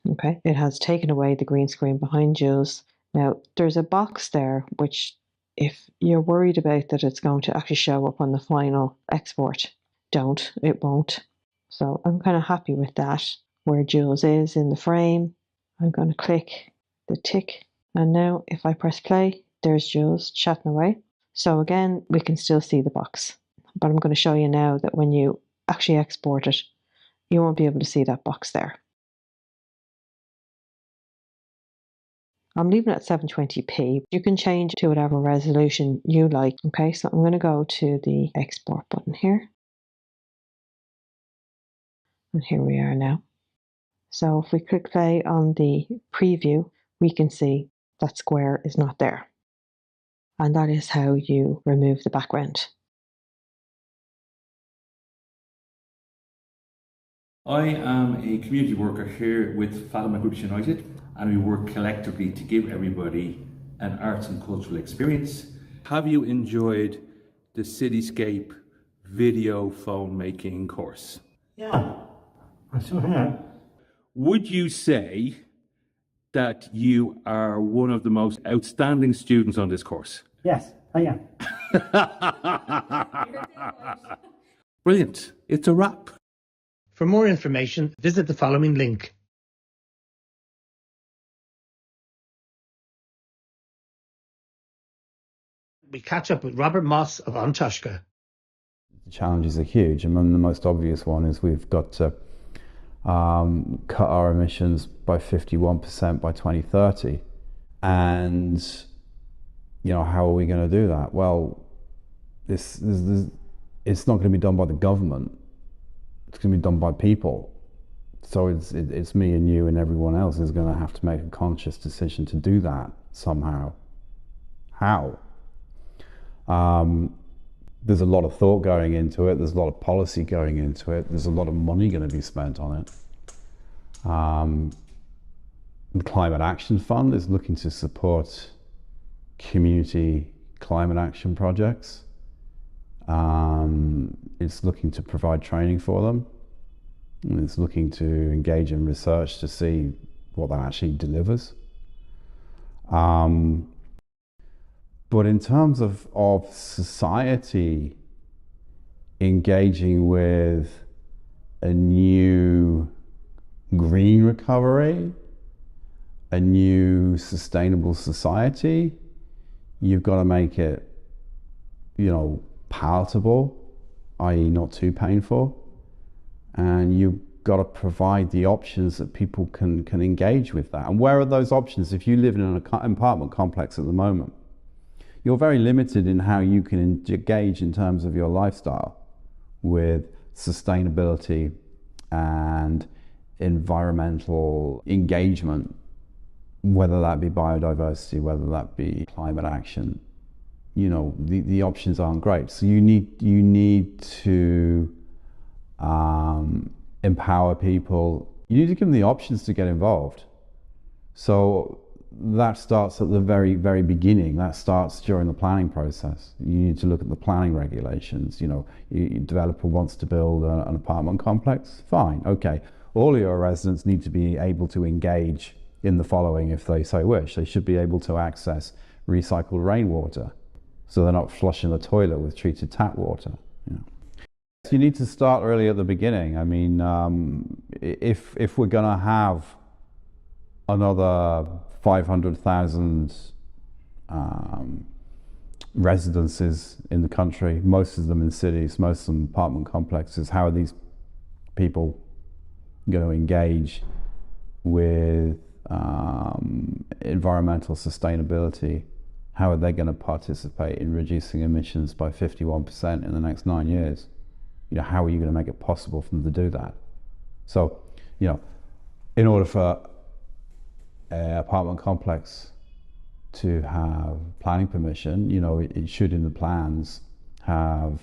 Okay, it has taken away the green screen behind Jules. Now there's a box there which, if you're worried about that it's going to actually show up on the final export, don't, it won't. So I'm kind of happy with that. Where Jules is in the frame, I'm going to click the tick. And now if I press play, there's Jules chatting away. So again, we can still see the box. But I'm going to show you now that when you actually export it, you won't be able to see that box there. I'm leaving it at 720p. You can change to whatever resolution you like. Okay, so I'm going to go to the export button here. And here we are now. So if we click play on the preview, we can see that square is not there. And that is how you remove the background. I am a community worker here with Falmouth Groups United, and we work collectively to give everybody an arts and cultural experience. Have you enjoyed the Cityscape video phone making course? Yeah, Would you say that you are one of the most outstanding students on this course? Yes, I am. Brilliant. It's a wrap. For more information, visit the following link. We catch up with Robert Moss of Antashka. The challenges are huge. I mean, the most obvious one is we've got to cut our emissions by 51% by 2030. And, you know, how are we going to do that? Well, it's not going to be done by the government. It's going to be done by people. So it's me and you and everyone else is going to have to make a conscious decision to do that somehow. How? There's a lot of thought going into it. There's a lot of policy going into it. There's a lot of money going to be spent on it. The Climate Action Fund is looking to support community climate action projects. It's looking to provide training for them. And it's looking to engage in research to see what that actually delivers. But in terms of society engaging with a new green recovery, a new sustainable society, you've got to make it, you know, palatable, i.e. not too painful. And you've got to provide the options that people can engage with that. And where are those options? If you live in an apartment complex at the moment, you're very limited in how you can engage in terms of your lifestyle with sustainability and environmental engagement, whether that be biodiversity, whether that be climate action. You know, the options aren't great. So you need to empower people. You need to give them the options to get involved. So that starts at the very, very beginning. That starts during the planning process. You need to look at the planning regulations. You know, your developer wants to build an apartment complex. Fine, okay. All of your residents need to be able to engage in the following if they so wish. They should be able to access recycled rainwater, so they're not flushing the toilet with treated tap water. You know. So you need to start really at the beginning. I mean, if we're going to have another 500,000 residences in the country, most of them in cities, most of them apartment complexes, how are these people going to engage with environmental sustainability? How are they going to participate in reducing emissions by 51% in the next 9 years? You know, how are you going to make it possible for them to do that? So, you know, in order for an apartment complex to have planning permission, you know, it should in the plans have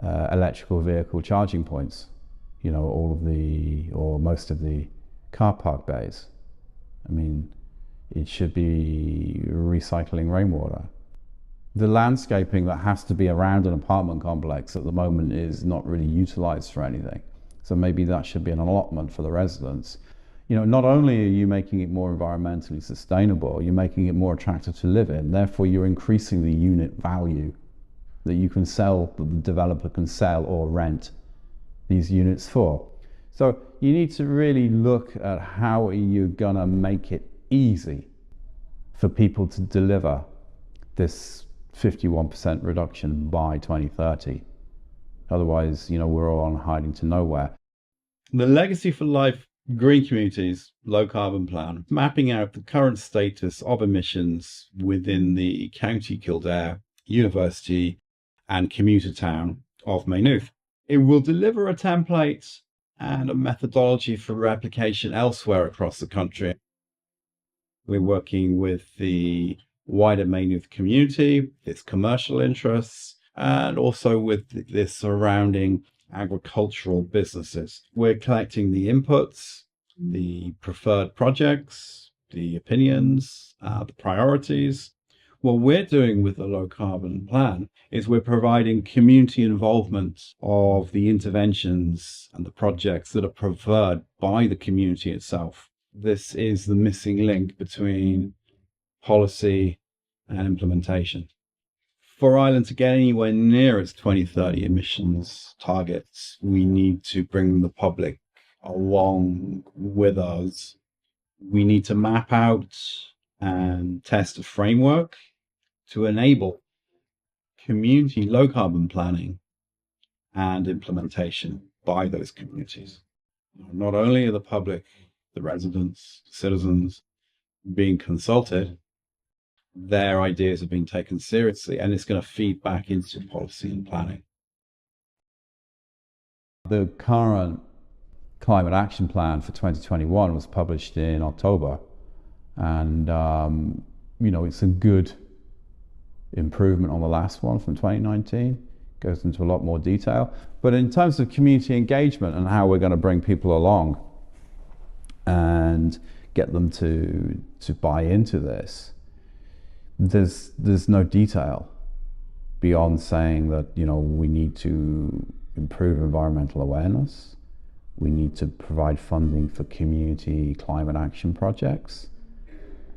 electrical vehicle charging points, you know, all of the, or most of the car park bays. I mean, it should be recycling rainwater. The landscaping that has to be around an apartment complex at the moment is not really utilized for anything. So maybe that should be an allotment for the residents. You know, not only are you making it more environmentally sustainable, you're making it more attractive to live in. Therefore, you're increasing the unit value that you can sell, that the developer can sell or rent these units for. So you need to really look at how you're gonna make it easy for people to deliver this 51% reduction by 2030. Otherwise, you know, we're all on hiding to nowhere. The Legacy for Life Green Communities Low Carbon Plan, mapping out the current status of emissions within the County Kildare, University and commuter town of Maynooth. It will deliver a template and a methodology for replication elsewhere across the country. We're working with the wider Maynooth community, its commercial interests, and also with the surrounding agricultural businesses. We're collecting the inputs, the preferred projects, the opinions, the priorities. What we're doing with the low carbon plan is we're providing community involvement of the interventions and the projects that are preferred by the community itself. This is the missing link between policy and implementation. For Ireland to get anywhere near its 2030 emissions targets, we need to bring the public along with us. We need to map out and test a framework to enable community low carbon planning and implementation by those communities. Not only are the public, the residents, citizens being consulted, their ideas are being taken seriously, and it's going to feed back into policy and planning. The current climate action plan for 2021 was published in October, and it's a good improvement on the last one from 2019. Goes into a lot more detail, but in terms of community engagement and how we're going to bring people along and get them to buy into this, there's no detail beyond saying that we need to improve environmental awareness, we need to provide funding for community climate action projects,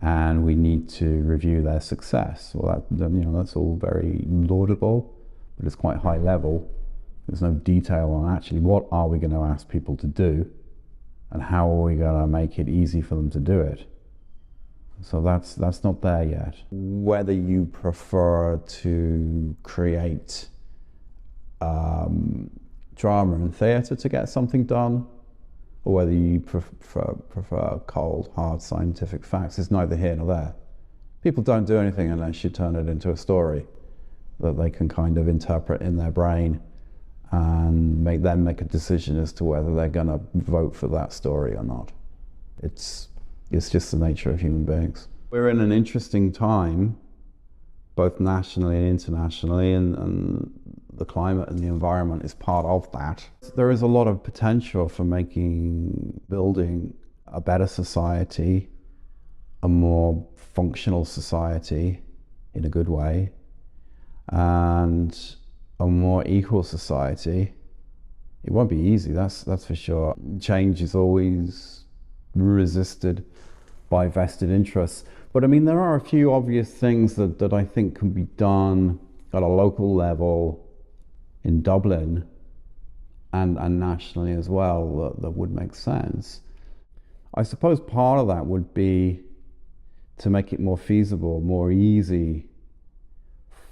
and we need to review their success. Well, that's all very laudable, but it's quite high level. There's no detail on actually what are we going to ask people to do and how are we going to make it easy for them to do it. So that's not there yet. Whether you prefer to create drama and theatre to get something done, or whether you prefer cold, hard scientific facts, is neither here nor there. People don't do anything unless you turn it into a story that they can kind of interpret in their brain and make a decision as to whether they're going to vote for that story or not. It's just the nature of human beings. We're in an interesting time, both nationally and internationally, and the climate and the environment is part of that. There is a lot of potential for building a better society, a more functional society in a good way, and a more equal society. It won't be easy, that's for sure. Change is always resisted by vested interests. But I mean, there are a few obvious things that I think can be done at a local level in Dublin and nationally as well that would make sense. I suppose part of that would be to make it more feasible, more easy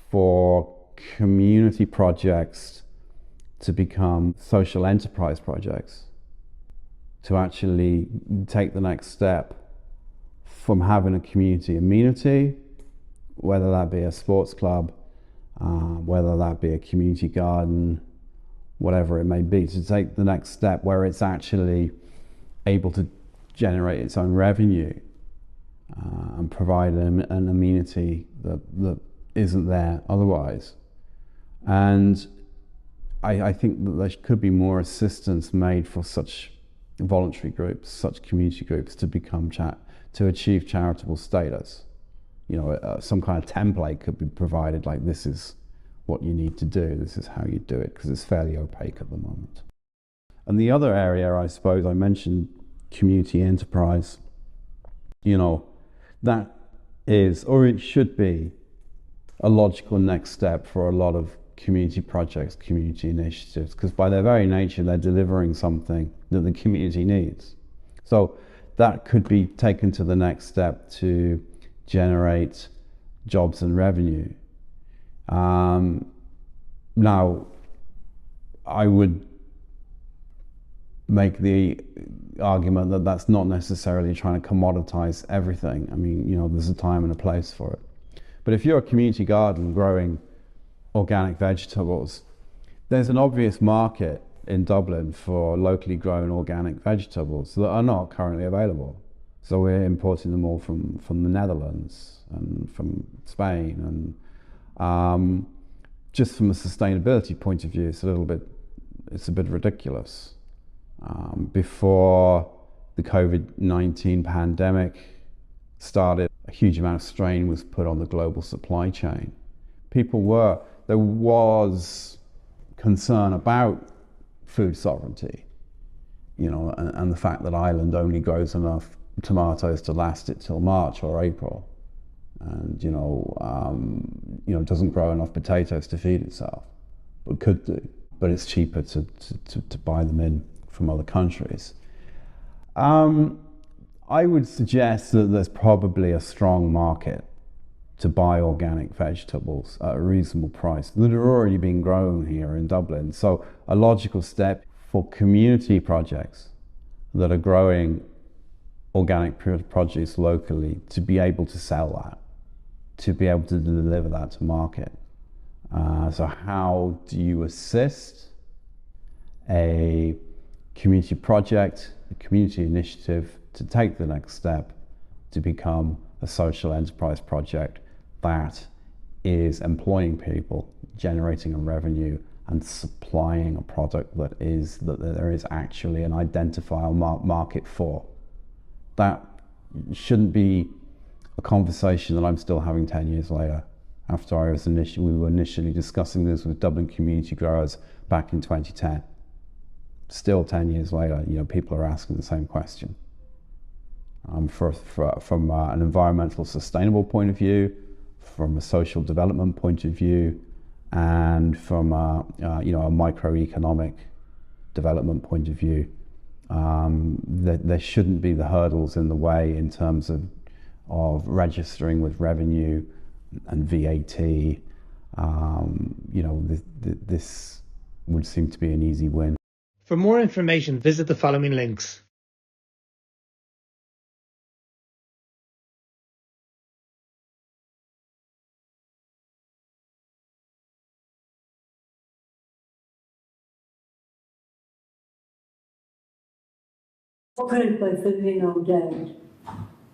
for community projects to become social enterprise projects, to actually take the next step from having a community amenity, whether that be a sports club, whether that be a community garden, whatever it may be, to take the next step where it's actually able to generate its own revenue and provide an amenity that isn't there otherwise. And I think that there could be more assistance made for such voluntary groups, such community groups to achieve charitable status. Some kind of template could be provided, like this is what you need to do, this is how you do it, because it's fairly opaque at the moment. And the other area, I suppose, I mentioned community enterprise. That is, or it should be, a logical next step for a lot of community projects, community initiatives, because by their very nature, they're delivering something that the community needs. So that could be taken to the next step to generate jobs and revenue. Now, I would make the argument that that's not necessarily trying to commoditize everything. I mean, there's a time and a place for it. But if you're a community garden growing organic vegetables, there's an obvious market in Dublin for locally grown organic vegetables that are not currently available. So we're importing them all from the Netherlands and from Spain, and just from a sustainability point of view, it's a bit ridiculous. Before the COVID-19 pandemic, started, a huge amount of strain was put on the global supply chain. There was concern about food sovereignty, and the fact that Ireland only grows enough tomatoes to last it till March or April, and doesn't grow enough potatoes to feed itself, but could do. But it's cheaper to buy them in from other countries. I would suggest that there's probably a strong market to buy organic vegetables at a reasonable price that are already being grown here in Dublin. So a logical step for community projects that are growing organic produce locally to be able to sell that, to be able to deliver that to market. So how do you assist a community project, a community initiative to take the next step to become a social enterprise project that is employing people, generating a revenue, and supplying a product that there is actually an identifiable market for? That shouldn't be a conversation that I'm still having 10 years later, after we were initially discussing this with Dublin community growers back in 2010. Still 10 years later, people are asking the same question. From an environmental sustainable point of view, from a social development point of view, and from a microeconomic development point of view, there shouldn't be the hurdles in the way in terms of registering with revenue and VAT. This would seem to be an easy win. For more information, visit the following links. Footprint by Filipino Dead.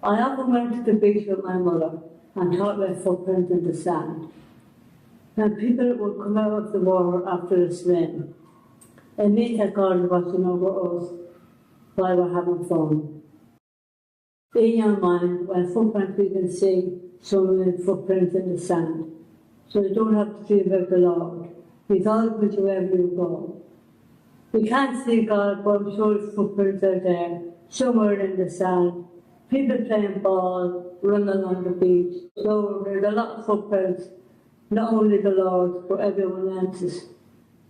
I often went to the beach with my mother and taught my footprint in the sand. And people would come out of the water after a swim, and me thank God watching over us while we're having fun. In your mind, when footprint we can see swimming footprints in the sand, so you don't have to feel about the Lord. He's always with you wherever you go. We can't see God, but I'm sure His footprints are there, somewhere in the sand. People playing ball, running on the beach. So there's a lot of footprints, not only the Lord's, but everyone else's.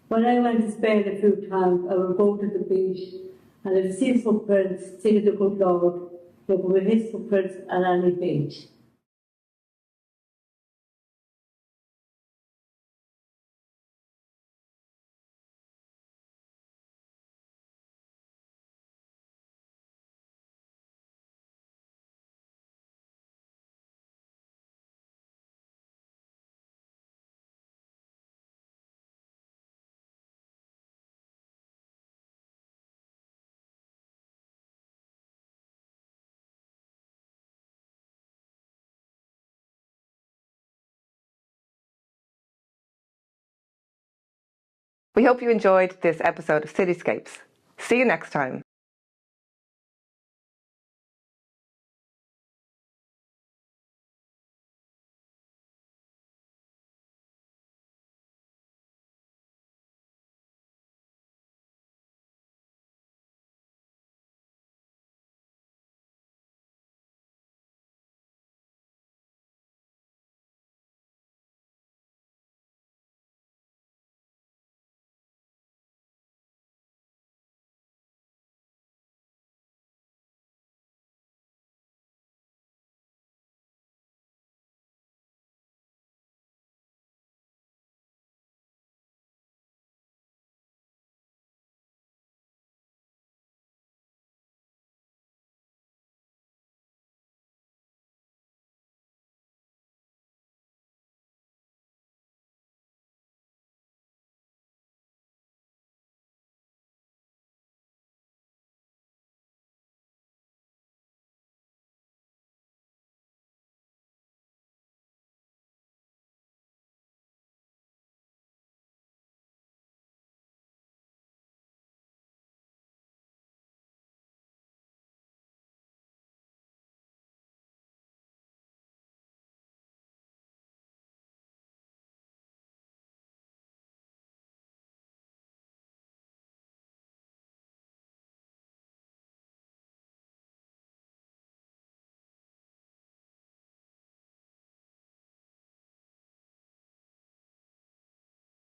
When I went to Spain a few times, I would go to the beach, and if you see footprints, see the good Lord, there will be His footprints at any beach. We hope you enjoyed this episode of Cityscapes. See you next time.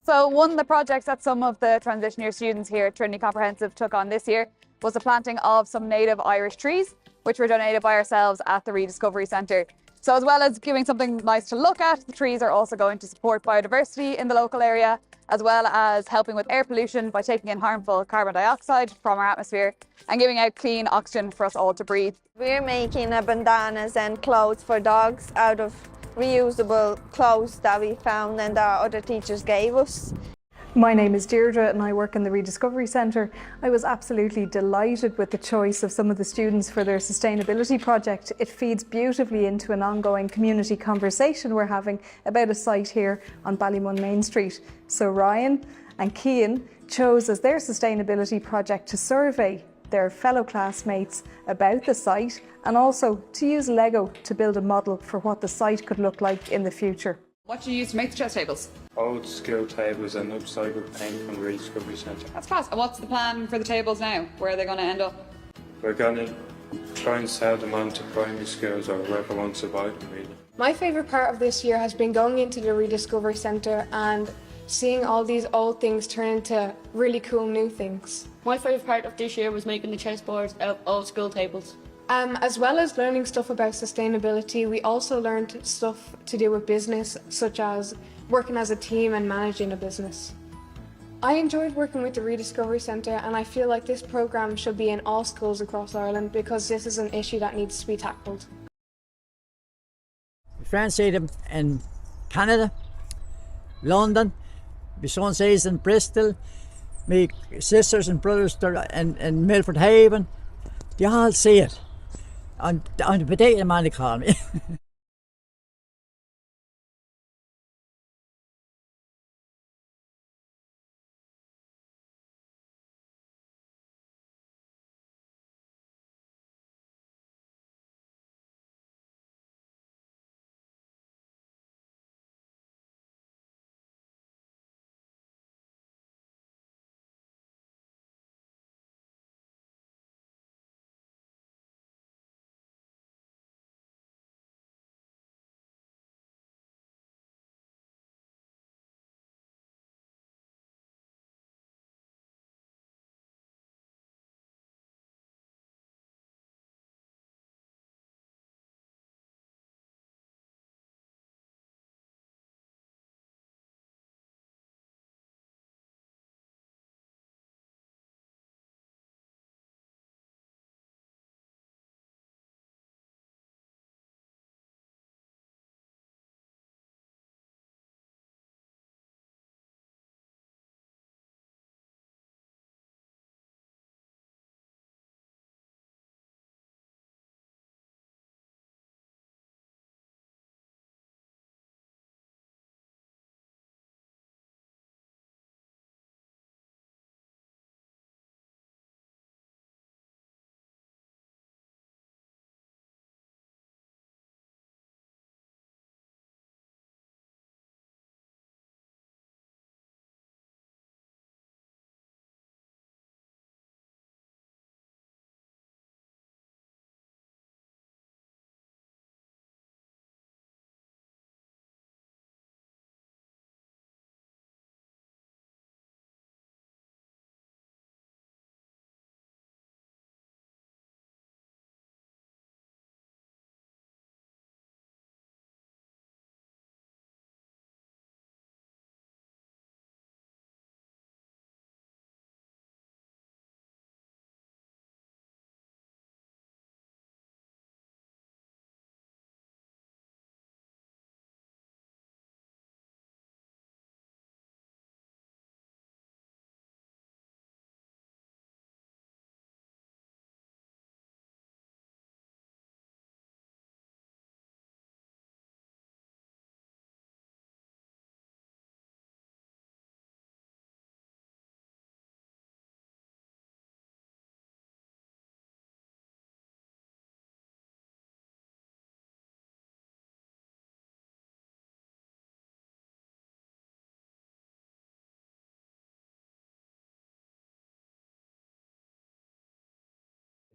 So one of the projects that some of the transition year students here at Trinity Comprehensive took on this year was the planting of some native Irish trees, which were donated by ourselves at the Rediscovery Centre. So as well as giving something nice to look at, the trees are also going to support biodiversity in the local area, as well as helping with air pollution by taking in harmful carbon dioxide from our atmosphere and giving out clean oxygen for us all to breathe. We're making bandanas and clothes for dogs out of reusable clothes that we found and that other teachers gave us. My name is Deirdre and I work in the Rediscovery Centre. I was absolutely delighted with the choice of some of the students for their sustainability project. It feeds beautifully into an ongoing community conversation we're having about a site here on Ballymun Main Street. So Ryan and Cian chose as their sustainability project to survey their fellow classmates about the site and also to use Lego to build a model for what the site could look like in the future. What do you use to make the chess tables? Old school tables and upcycled paint from the Rediscovery Centre. That's class. And what's the plan for the tables now? Where are they going to end up? We're going to try and sell them on to primary schools or whoever wants to buy them, really. My favourite part of this year has been going into the Rediscovery Centre and seeing all these old things turn into really cool new things. My favourite part of this year was making the chessboards out of old school tables. As well as learning stuff about sustainability, we also learned stuff to do with business, such as working as a team and managing a business. I enjoyed working with the Rediscovery Centre and I feel like this programme should be in all schools across Ireland because this is an issue that needs to be tackled. Friends see them in Canada, London, my son says in Bristol, my sisters and brothers in Milford Haven, they all see it. I'm the potato man, they call me.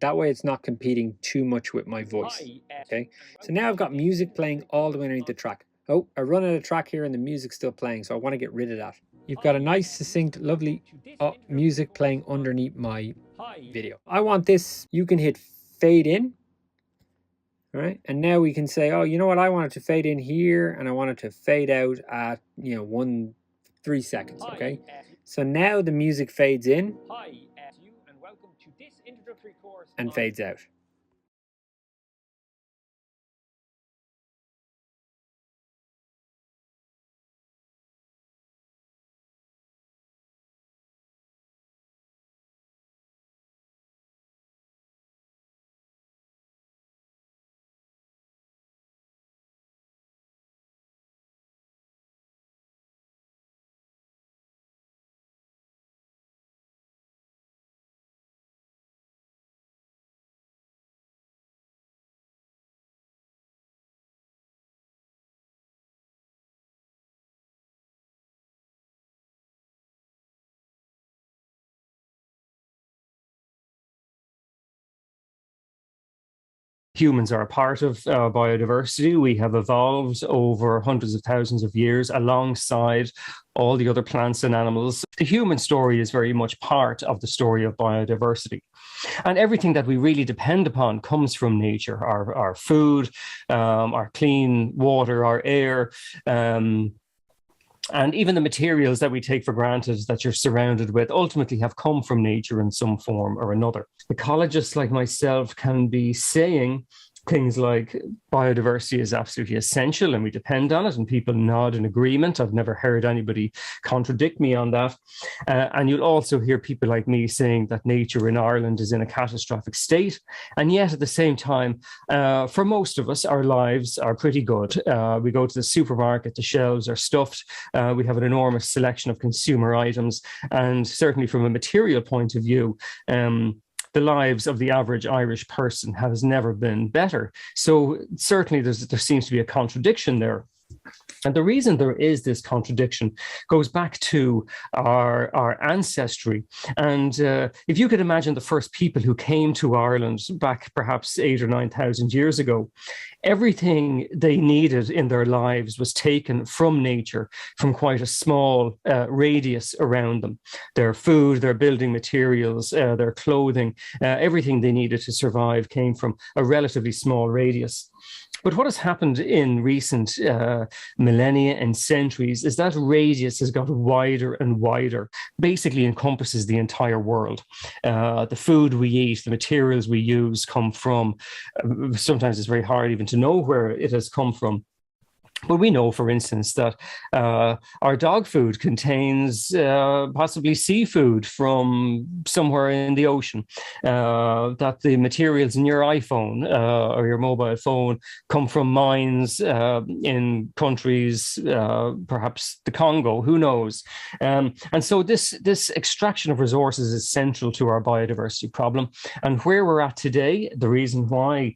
That way it's not competing too much with my voice. Okay, so now I've got music playing all the way underneath the track. Oh, I run out of track here and the music's still playing, so I want to get rid of that. you've got a nice, succinct, lovely music playing underneath my video. I want this, you can hit fade in. All right, and now we can say, oh, you know what? I want it to fade in here, and I want it to fade out at 3 seconds. Okay, so now the music fades in and fades out. Humans are a part of biodiversity. We have evolved over hundreds of thousands of years alongside all the other plants and animals. The human story is very much part of the story of biodiversity. And everything that we really depend upon comes from nature, our food, our clean water, our air, and even the materials that we take for granted that you're surrounded with ultimately have come from nature in some form or another. Ecologists like myself can be saying things like biodiversity is absolutely essential and we depend on it, and people nod in agreement. I've never heard anybody contradict me on that. And you'll also hear people like me saying that nature in Ireland is in a catastrophic state. And yet at the same time, for most of us, our lives are pretty good. We go to the supermarket, the shelves are stuffed. We have an enormous selection of consumer items. And certainly from a material point of view, the lives of the average Irish person has never been better. So certainly there seems to be a contradiction there. And the reason there is this contradiction goes back to our ancestry. And if you could imagine the first people who came to Ireland back perhaps 8,000 or 9,000 years ago, everything they needed in their lives was taken from nature, from quite a small radius around them. Their food, their building materials, their clothing, everything they needed to survive came from a relatively small radius. But what has happened in recent millennia and centuries is that radius has got wider and wider, basically encompasses the entire world. The food we eat, the materials we use come from, sometimes it's very hard even to know where it has come from. But we know, for instance, that our dog food contains possibly seafood from somewhere in the ocean, that the materials in your iPhone or your mobile phone come from mines in countries, perhaps the Congo, who knows? And so this extraction of resources is central to our biodiversity problem. And where we're at today, the reason why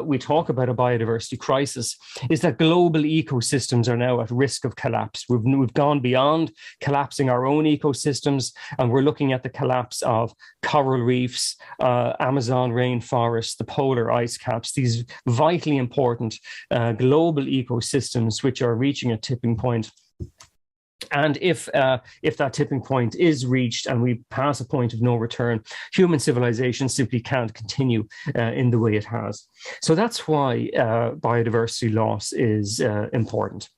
we talk about a biodiversity crisis is that global ecosystems are now at risk of collapse. We've gone beyond collapsing our own ecosystems, and we're looking at the collapse of coral reefs, Amazon rainforests, the polar ice caps, these vitally important global ecosystems which are reaching a tipping point. And if that tipping point is reached and we pass a point of no return, human civilization simply can't continue in the way it has. So that's why biodiversity loss is important.